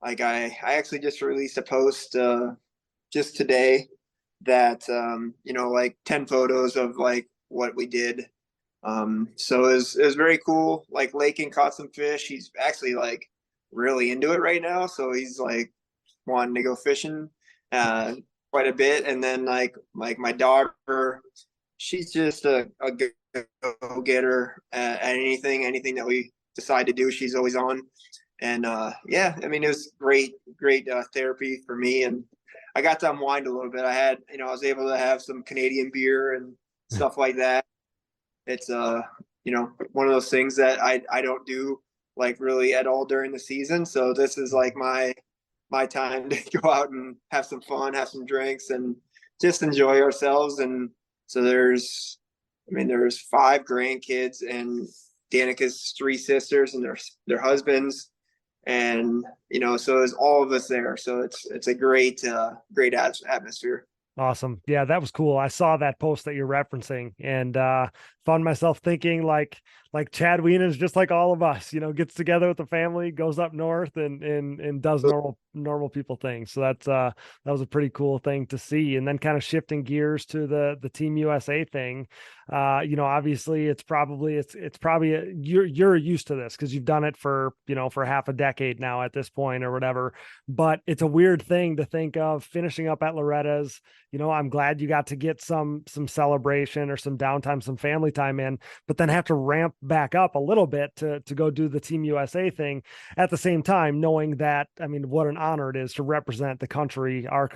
Like I actually just released a post just today that like 10 photos of like what we did. So it was very cool. Like Lakin caught some fish. He's actually like really into it right now. So he's like wanting to go fishing quite a bit. And then like my daughter, she's just a go-getter at anything that we decide to do. She's always on. And yeah, I mean, it was great therapy for me. And I got to unwind a little bit. I had, I was able to have some Canadian beer and stuff like that. It's one of those things that I don't do like really at all during the season. So this is like my time to go out and have some fun, have some drinks, and just enjoy ourselves. And so there's 5 grandkids and Danica's 3 sisters and their husbands. And, so there's all of us there. So it's a great atmosphere. Awesome. Yeah, that was cool. I saw that post that you're referencing and found myself thinking like Chad Wienen is just like all of us, gets together with the family, goes up north and does normal people things. So that was a pretty cool thing to see. And then kind of shifting gears to the Team USA thing. Obviously it's probably you're used to this because you've done it for half a decade now at this point or whatever, but it's a weird thing to think of finishing up at Loretta's. I'm glad you got to get some celebration or some downtime, some family time in, but then have to ramp back up a little bit to go do the Team USA thing at the same time, knowing that, I mean, what an honor it is to represent the country, our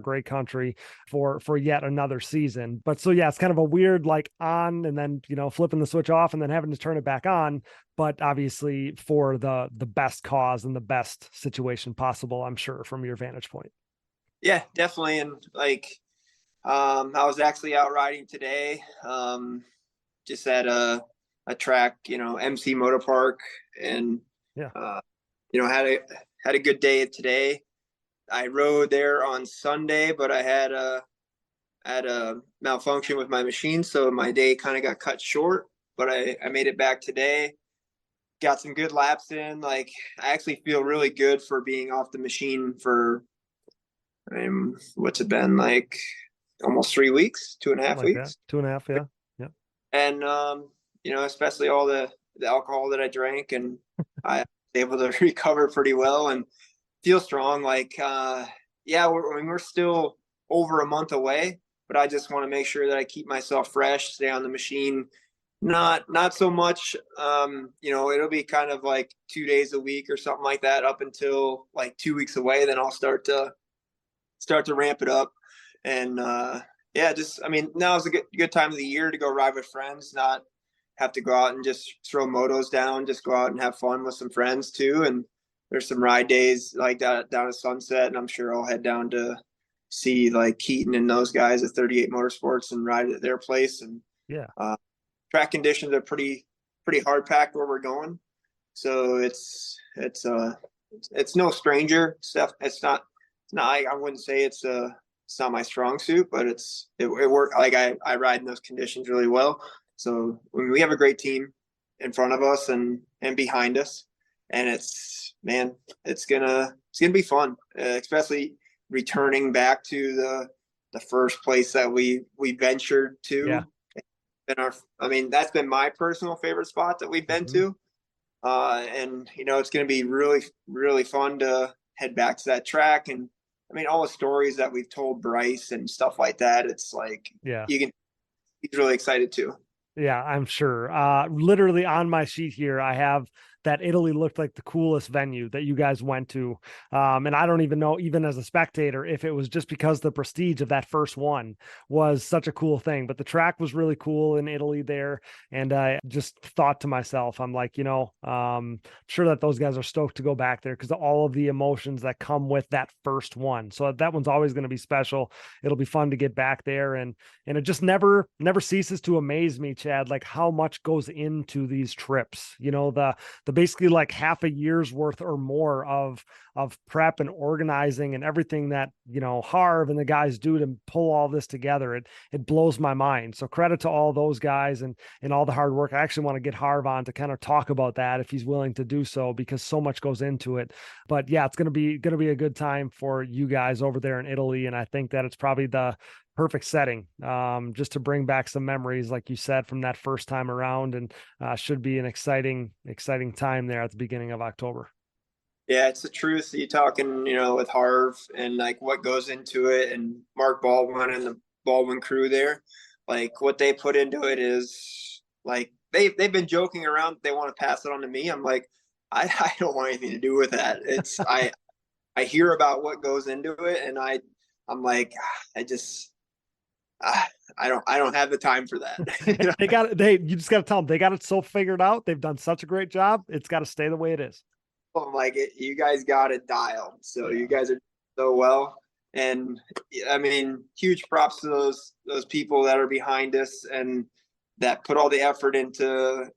great country for yet another season. But so, yeah, it's kind of a weird, like on and then, flipping the switch off and then having to turn it back on, but obviously for the best cause and the best situation possible, I'm sure, from your vantage point. Yeah, definitely. And like, I was actually out riding today, just at a track, MC Motor Park, and had a good day today. I rode there on Sunday, but I had a malfunction with my machine, so my day kind of got cut short. But I made it back today. Got some good laps in. Like, I actually feel really good for being off the machine for what's it been, like almost 3 weeks, 2.5 weeks. That. 2.5, yeah. Yeah. And especially all the alcohol that I drank, and I was able to recover pretty well and feel strong. Like, we're still over a month away, but I just want to make sure that I keep myself fresh, stay on the machine. Not so much, it'll be kind of like 2 days a week or something like that up until like 2 weeks away. Then I'll start to ramp it up. And now is a good time of the year to go ride with friends, not have to go out and just throw motos down, just go out and have fun with some friends too. And there's some ride days like that down at Sunset, and I'm sure I'll head down to see like Keaton and those guys at 38 Motorsports and ride at their place. And track conditions are pretty hard packed where we're going, so it's no stranger stuff. It's not I wouldn't say it's not my strong suit, but it worked. Like, I ride in those conditions really well. So when we have a great team in front of us and behind us, and it's gonna be fun, especially returning back to the first place that we ventured to. Yeah. And that's been my personal favorite spot that we've been to. And it's going to be really, really fun to head back to that track. And all the stories that we've told Bryce and stuff like that, it's like, he's really excited too. Yeah, I'm sure. Literally on my sheet here, I have that Italy looked like the coolest venue that you guys went to. And I don't even know, even as a spectator, if it was just because the prestige of that first one was such a cool thing. But the track was really cool in Italy there. And I just thought to myself, I'm like, sure that those guys are stoked to go back there because of all of the emotions that come with that first one. So that one's always going to be special. It'll be fun to get back there. And it just never ceases to amaze me, Chad, like how much goes into these trips. The basically like half a year's worth or more of prep and organizing and everything that, Harv and the guys do to pull all this together. It blows my mind. So credit to all those guys and all the hard work. I actually want to get Harv on to kind of talk about that if he's willing to do so, because so much goes into it. But yeah, it's going to be a good time for you guys over there in Italy. And I think that it's probably the perfect setting, just to bring back some memories, like you said, from that first time around, and should be an exciting time there at the beginning of October. Yeah, it's the truth. You talking, with Harv and like what goes into it, and Mark Baldwin and the Baldwin crew there, like what they put into it is like they've been joking around. They want to pass it on to me. I'm like, I don't want anything to do with that. It's I hear about what goes into it, and I'm like, I don't have the time for that. You just got to tell them they got it so figured out. They've done such a great job. It's got to stay the way it is. I'm like, you guys got it dialed. So you guys are so well. And huge props to those people that are behind us and that put all the effort into,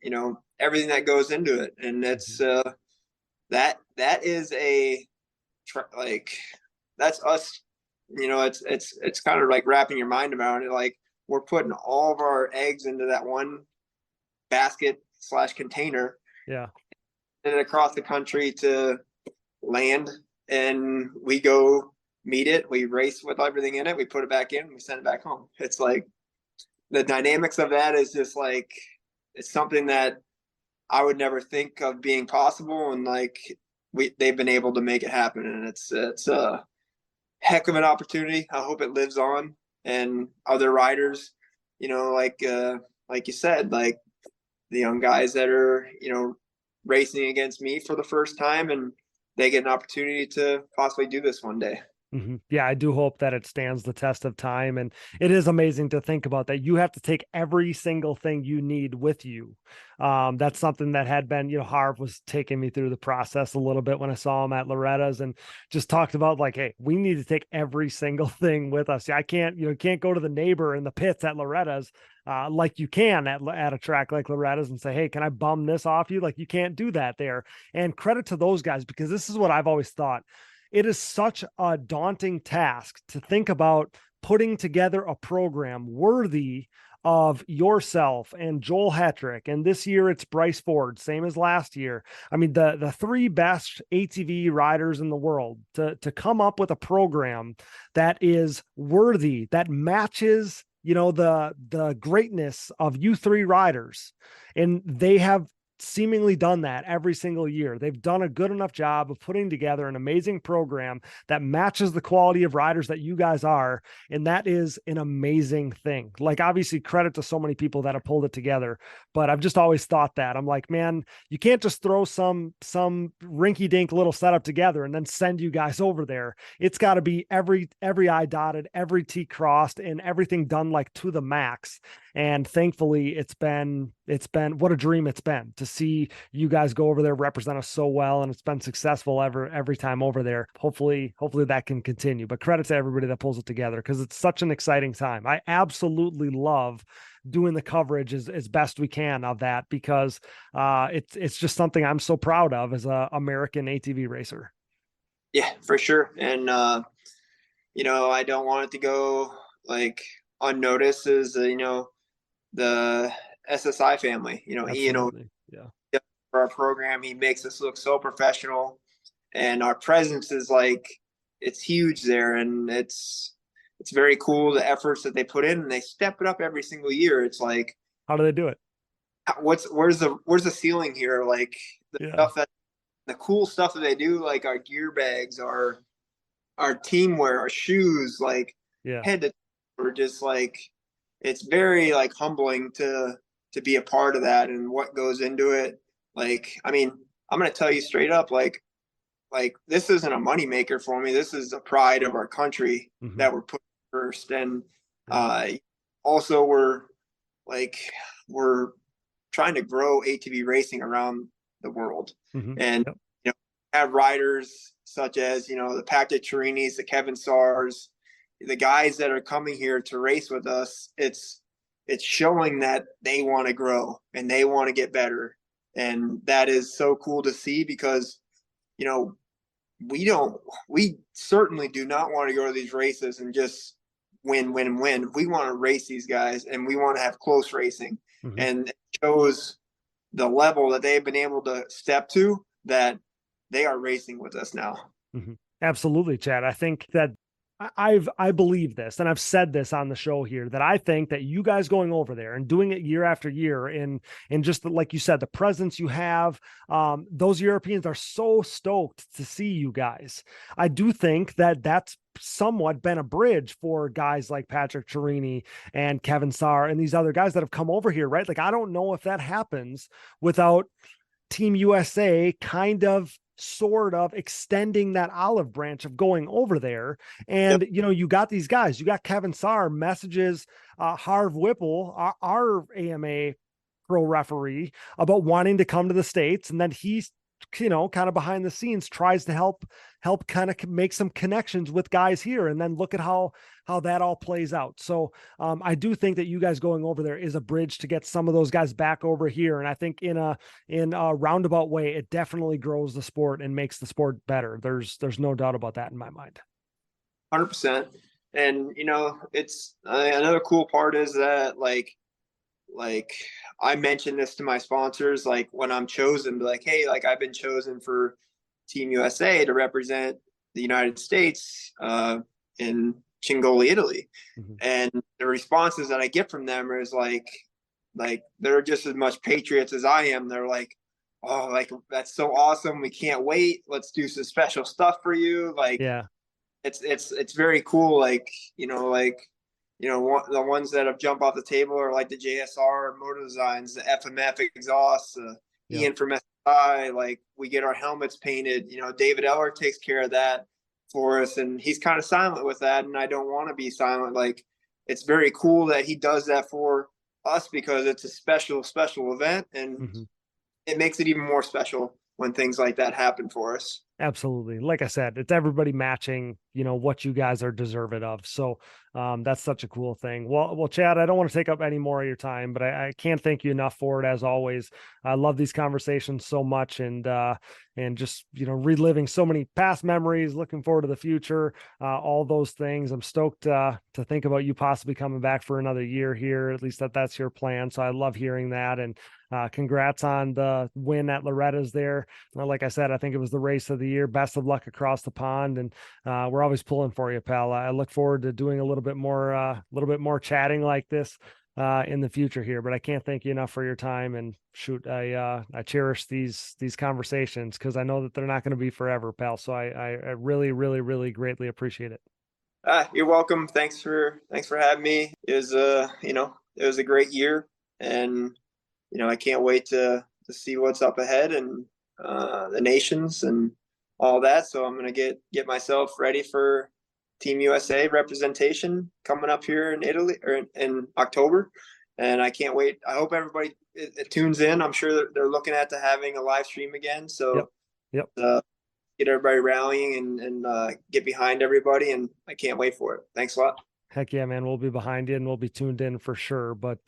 everything that goes into it. And it's, that is that's us. It's kind of like wrapping your mind around it. Like, we're putting all of our eggs into that one basket / container. Yeah. And across the country to land, and we go meet it. We race with everything in it. We put it back in. We send it back home. It's like the dynamics of that is just like, it's something that I would never think of being possible. And like they've been able to make it happen. And it's a heck of an opportunity. I hope it lives on, and other riders, like you said, like the young guys that are, racing against me for the first time, and they get an opportunity to possibly do this one day. Yeah, I do hope that it stands the test of time. And it is amazing to think about that you have to take every single thing you need with you. That's something that had been, Harv was taking me through the process a little bit when I saw him at Loretta's, and just talked about like, hey, we need to take every single thing with us. I can't, can't go to the neighbor in the pits at Loretta's like you can at a track like Loretta's and say, hey, can I bum this off you? Like, you can't do that there. And credit to those guys, because this is what I've always thought. It is such a daunting task to think about putting together a program worthy of yourself and Joel Hetrick. And this year it's Bryce Ford, same as last year. I mean, the three best ATV riders in the world to come up with a program that is worthy, that matches, the greatness of you three riders. And they have seemingly done that every single year. They've done a good enough job of putting together an amazing program that matches the quality of riders that you guys are. And that is an amazing thing. Like, obviously credit to so many people that have pulled it together, but I've just always thought that I'm like, man, you can't just throw some rinky dink little setup together and then send you guys over there. It's got to be every I dotted, every T crossed, and everything done like to the max. And thankfully it's been what a dream it's been to see you guys go over there, represent us so well. And it's been successful every time over there. Hopefully that can continue, but credit to everybody that pulls it together, because it's such an exciting time. I absolutely love doing the coverage as best we can of that, because it's just something I'm so proud of as a American ATV racer. Yeah, for sure. And, I don't want it to go like unnoticed as, the SSI family, Absolutely. Yeah. For our program, he makes us look so professional, and our presence is like, it's huge there. And it's very cool, the efforts that they put in, and they step it up every single year. It's like, how do they do it? Where's the ceiling here? Like the cool stuff that they do, like our gear bags, our teamwear, our shoes, like head to toe, or just like, it's very like humbling to be a part of that and what goes into it. Like, I mean, I'm going to tell you straight up, like this isn't a moneymaker for me. This is the pride of our country that we're putting first. And also we're trying to grow ATV racing around the world. And, have riders such as, the Patrick Chirinis, the Kevin Sars, the guys that are coming here to race with us. It's showing that they want to grow and they want to get better. And that is so cool to see, because, we certainly do not want to go to these races and just win. We want to race these guys, and we want to have close racing. And it shows the level that they've been able to step to, that they are racing with us now. Absolutely, Chad. I think that I believe this, and I've said this on the show here, that I think that you guys going over there and doing it year after year, and just like you said, the presence you have, those Europeans are so stoked to see you guys. I do think that that's somewhat been a bridge for guys like Patrick Chirini and Kevin Sarr and these other guys that have come over here, right? Like, I don't know if that happens without Team USA kind of sort of extending that olive branch of going over there. And, you got these guys, you got Kevin Sarr messages Harv Whipple, our AMA pro referee, about wanting to come to the States. And then he's, kind of behind the scenes tries to help kind of make some connections with guys here. And then look at how that all plays out. So I do think that you guys going over there is a bridge to get some of those guys back over here. And I think in a roundabout way, it definitely grows the sport and makes the sport better. There's no doubt about that in my mind. 100%. And, it's another cool part is that like I mentioned this to my sponsors, like when I'm chosen, be like, hey, like I've been chosen for Team USA to represent the United States in Cingoli, Italy. And the responses that I get from them is like they're just as much patriots as I am. They're like, oh, like that's so awesome. We can't wait. Let's do some special stuff for you. Like, it's very cool. Like, the ones that have jumped off the table are like the JSR motor designs, the FMF exhausts, Ian from SI. Like, we get our helmets painted. David Eller takes care of that for us, and he's kind of silent with that, and I don't want to be silent. Like, it's very cool that he does that for us because it's a special event, and it makes it even more special when things like that happen for us. Absolutely. Like I said, it's everybody matching, what you guys are deserving of. So that's such a cool thing. Well, Chad, I don't want to take up any more of your time, but I can't thank you enough for it. As always, I love these conversations so much, and just, reliving so many past memories, looking forward to the future, all those things. I'm stoked to think about you possibly coming back for another year here. At least that's your plan. So I love hearing that. And congrats on the win at Loretta's there. Like I said, I think it was the race of the year. Best of luck across the pond. And we're always pulling for you, pal. I look forward to doing a little bit more chatting like this in the future here, but I can't thank you enough for your time. And shoot, I cherish these conversations because I know that they're not going to be forever, pal. So I really, really, really greatly appreciate it. You're welcome. Thanks for having me. It was it was a great year, and I can't wait to see what's up ahead and the nations and all that. So I'm going to get myself ready for Team USA representation coming up here in Italy or in October. And I can't wait. I hope everybody tunes in. I'm sure they're looking at having a live stream again. So yep. Get everybody rallying and get behind everybody. And I can't wait for it. Thanks a lot. Heck yeah, man. We'll be behind you and we'll be tuned in for sure. But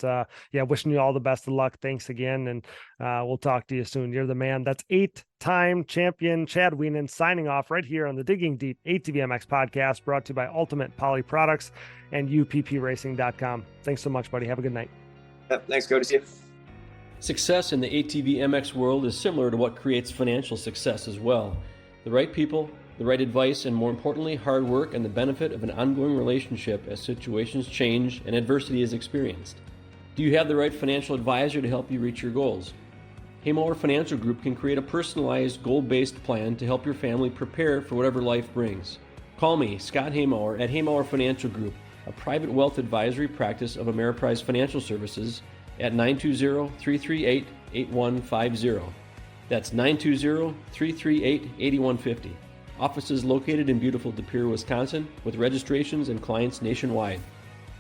wishing you all the best of luck. Thanks again. And we'll talk to you soon. You're the man. That's 8-time champion Chad Wienen signing off right here on the Digging Deep ATVMX podcast, brought to you by Ultimate Poly Products and UPPRacing.com. Thanks so much, buddy. Have a good night. Yep, thanks. Go to see you. Success in the ATVMX world is similar to what creates financial success as well. The right people, the right advice, and more importantly, hard work and the benefit of an ongoing relationship as situations change and adversity is experienced. Do you have the right financial advisor to help you reach your goals? Haymauer Financial Group can create a personalized, goal-based plan to help your family prepare for whatever life brings. Call me, Scott Haymauer, at Haymauer Financial Group, a private wealth advisory practice of Ameriprise Financial Services, at 920-338-8150. That's 920-338-8150. Offices located in beautiful De Pere, Wisconsin, with registrations and clients nationwide.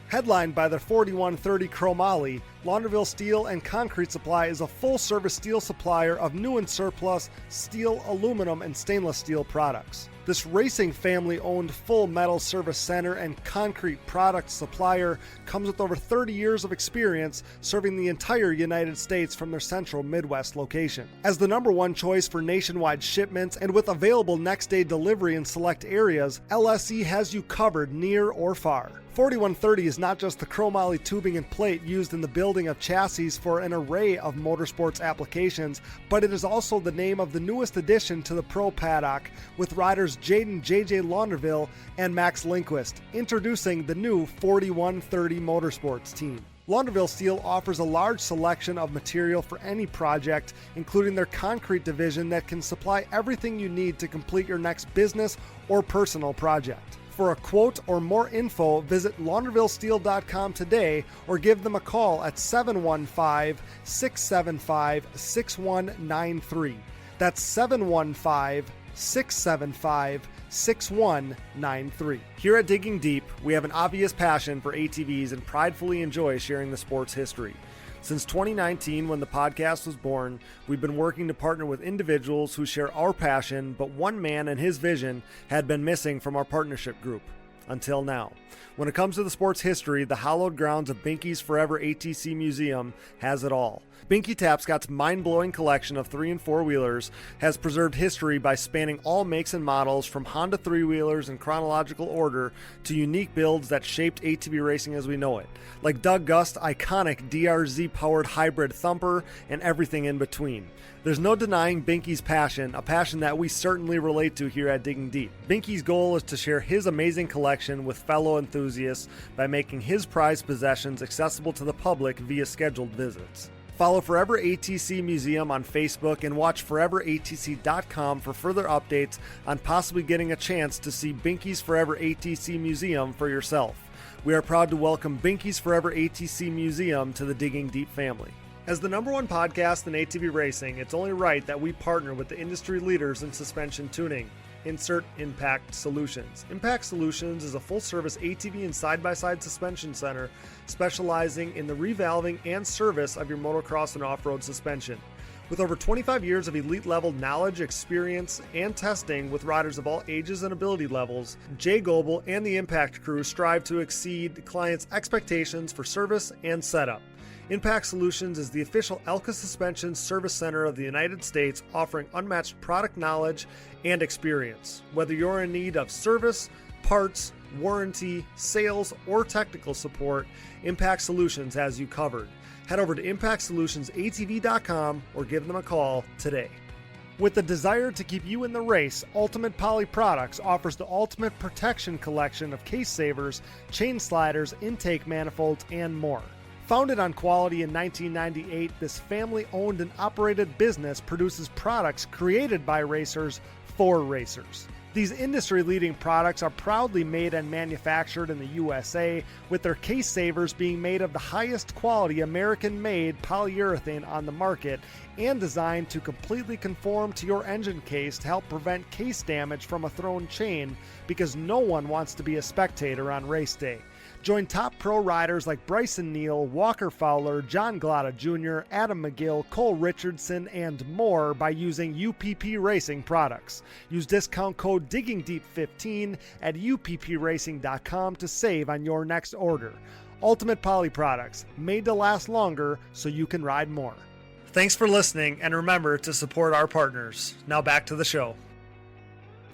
Headlined by their 4130 Chromoly, Launderville Steel and Concrete Supply is a full-service steel supplier of new and surplus steel, aluminum, and stainless steel products. This racing family-owned full metal service center and concrete product supplier comes with over 30 years of experience serving the entire United States from their central Midwest location. As the #1 choice for nationwide shipments and with available next-day delivery in select areas, LSE has you covered near or far. 4130 is not just the chromoly tubing and plate used in the building of chassis for an array of motorsports applications, but it is also the name of the newest addition to the pro paddock, with riders Jaden JJ Launderville and Max Lindquist, introducing the new 4130 Motorsports team. Launderville Steel offers a large selection of material for any project, including their concrete division that can supply everything you need to complete your next business or personal project. For a quote or more info, visit laundervillesteel.com today or give them a call at 715-675-6193. That's 715-675-6193. Here at Digging Deep, we have an obvious passion for ATVs and pridefully enjoy sharing the sport's history. Since 2019, when the podcast was born, we've been working to partner with individuals who share our passion, but one man and his vision had been missing from our partnership group. Until now. When it comes to the sport's history, the hallowed grounds of Binky's Forever ATC Museum has it all. Binky Tapscott's mind-blowing collection of 3- and 4-wheelers has preserved history by spanning all makes and models from Honda 3-wheelers in chronological order to unique builds that shaped ATV racing as we know it, like Doug Gust's iconic DRZ-powered hybrid thumper and everything in between. There's no denying Binky's passion, a passion that we certainly relate to here at Digging Deep. Binky's goal is to share his amazing collection with fellow enthusiasts by making his prized possessions accessible to the public via scheduled visits. Follow Forever ATC Museum on Facebook and watch foreveratc.com for further updates on possibly getting a chance to see Binky's Forever ATC Museum for yourself. We are proud to welcome Binky's Forever ATC Museum to the Digging Deep family. As the number one podcast in ATV racing, it's only right that we partner with the industry leaders in suspension tuning. Insert Impact Solutions. Impact Solutions is a full-service ATV and side-by-side suspension center specializing in the revalving and service of your motocross and off-road suspension. With over 25 years of elite-level knowledge, experience, and testing with riders of all ages and ability levels, Jay Goebel and the Impact crew strive to exceed clients' expectations for service and setup. Impact Solutions is the official Elka Suspension Service Center of the United States, offering unmatched product knowledge and experience. Whether you're in need of service, parts, warranty, sales, or technical support, Impact Solutions has you covered. Head over to impactsolutionsatv.com or give them a call today. With the desire to keep you in the race, Ultimate Poly Products offers the Ultimate Protection Collection of case savers, chain sliders, intake manifolds, and more. Founded on quality in 1998, this family-owned and operated business produces products created by racers for racers. These industry-leading products are proudly made and manufactured in the USA, with their case savers being made of the highest quality American-made polyurethane on the market and designed to completely conform to your engine case to help prevent case damage from a thrown chain, because no one wants to be a spectator on race day. Join top pro riders like Bryson Neal, Walker Fowler, John Glotta Jr., Adam McGill, Cole Richardson, and more by using UPP Racing products. Use discount code DIGGINGDEEP15 at uppracing.com to save on your next order. Ultimate Poly Products, made to last longer so you can ride more. Thanks for listening, and remember to support our partners. Now back to the show.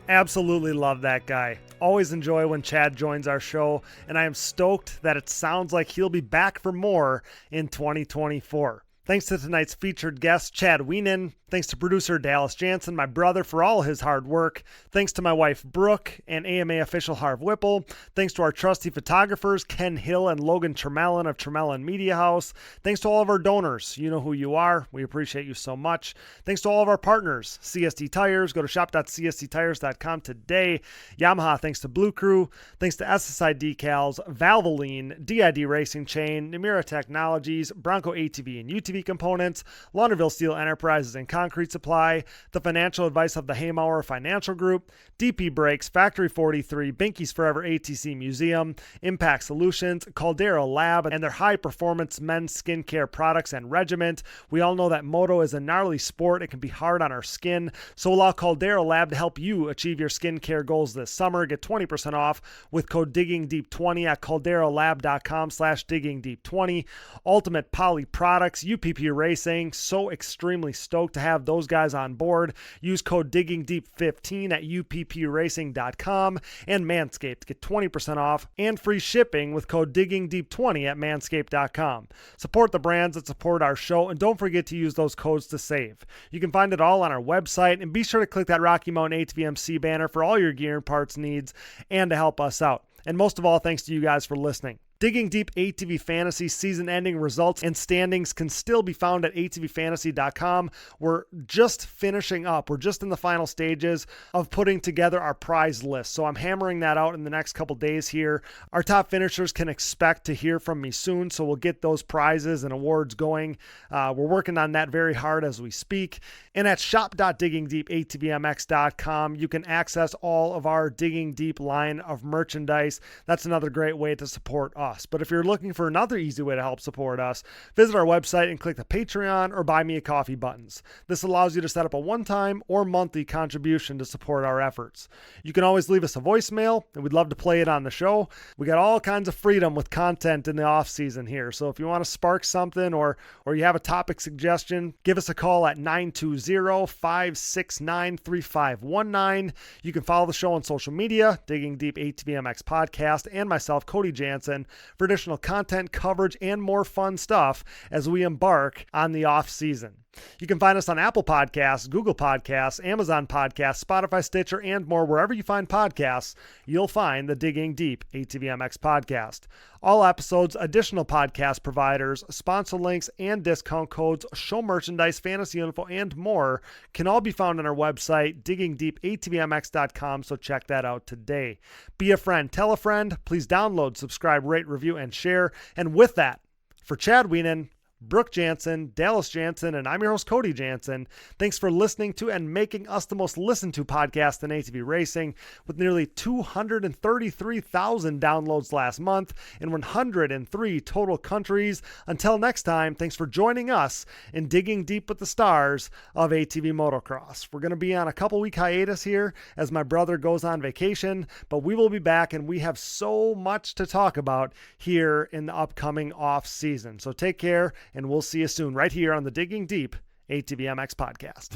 Absolutely love that guy. Always enjoy when Chad joins our show, and I am stoked that it sounds like he'll be back for more in 2024. Thanks to tonight's featured guest, Chad Wienen. Thanks to producer Dallas Jansen, my brother, for all his hard work. Thanks to my wife, Brooke, and AMA official Harv Whipple. Thanks to our trusty photographers, Ken Hill and Logan Tremelin of Tremelin Media House. Thanks to all of our donors. You know who you are. We appreciate you so much. Thanks to all of our partners, CST Tires. Go to shop.csttires.com today. Yamaha, thanks to Blue Crew. Thanks to SSI Decals, Valvoline, DID Racing Chain, Namura Technologies, Bronco ATV and UTV Components, Launderville Steel Enterprises and Concrete Supply, the financial advice of the Haymauer Financial Group, DP Brakes, Factory 43, Binky's Forever ATC Museum, Impact Solutions, Caldera Lab, and their high-performance men's skincare products and regiment. We all know that moto is a gnarly sport. It can be hard on our skin, so allow Caldera Lab to help you achieve your skincare goals this summer. Get 20% off with code DIGGINGDEEP20 at calderalab.com/diggingdeep20. Ultimate Poly Products, UPP Racing, so extremely stoked to have those guys on board. Use code DIGGINGDEEP15 at uppracing.com, and Manscaped. Get 20% off and free shipping with code DIGGINGDEEP20 at manscaped.com. Support the brands that support our show, and don't forget to use those codes to save. You can find it all on our website, and be sure to click that Rocky Mountain ATVMC banner for all your gear and parts needs and to help us out. And most of all, thanks to you guys for listening. Digging Deep ATV Fantasy season-ending results and standings can still be found at atvfantasy.com. We're just finishing up. We're just in the final stages of putting together our prize list, so I'm hammering that out in the next couple days here. Our top finishers can expect to hear from me soon, so we'll get those prizes and awards going. We're working on that very hard as we speak. And at shop.diggingdeepatvmx.com, you can access all of our Digging Deep line of merchandise. That's another great way to support us. But if you're looking for another easy way to help support us, visit our website and click the Patreon or Buy Me a Coffee buttons. This allows you to set up a one-time or monthly contribution to support our efforts. You can always leave us a voicemail, and we'd love to play it on the show. We got all kinds of freedom with content in the off-season here, so if you want to spark something or you have a topic suggestion, give us a call at 920-569-3519. You can follow the show on social media, Digging Deep ATVMX Podcast, and myself, Cody Jansen, for additional content, coverage, and more fun stuff as we embark on the off season. You can find us on Apple Podcasts, Google Podcasts, Amazon Podcasts, Spotify, Stitcher, and more. Wherever you find podcasts, you'll find the Digging Deep ATVMX Podcast. All episodes, additional podcast providers, sponsor links, and discount codes, show merchandise, fantasy info, and more can all be found on our website, diggingdeepatvmx.com, so check that out today. Be a friend, tell a friend, please download, subscribe, rate, review, and share. And with that, for Chad Wienen, Brooke Jansen, Dallas Jansen, and I'm your host, Cody Jansen. Thanks for listening to and making us the most listened to podcast in ATV racing, with nearly 233,000 downloads last month in 103 total countries. Until next time, thanks for joining us in Digging Deep with the Stars of ATV Motocross. We're going to be on a couple-week hiatus here as my brother goes on vacation, but we will be back, and we have so much to talk about here in the upcoming off season. So take care, and we'll see you soon right here on the Digging Deep ATVMX Podcast.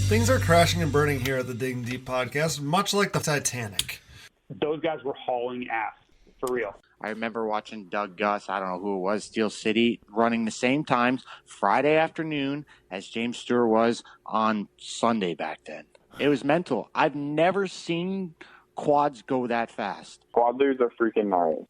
Things are crashing and burning here at the Digging Deep Podcast, much like the Titanic. Those guys were hauling ass, for real. I remember watching Doug Gus, I don't know who it was, Steel City, running the same times Friday afternoon as James Stewart was on Sunday back then. It was mental. I've never seen quads go that fast. Quad leaders are freaking gnarly.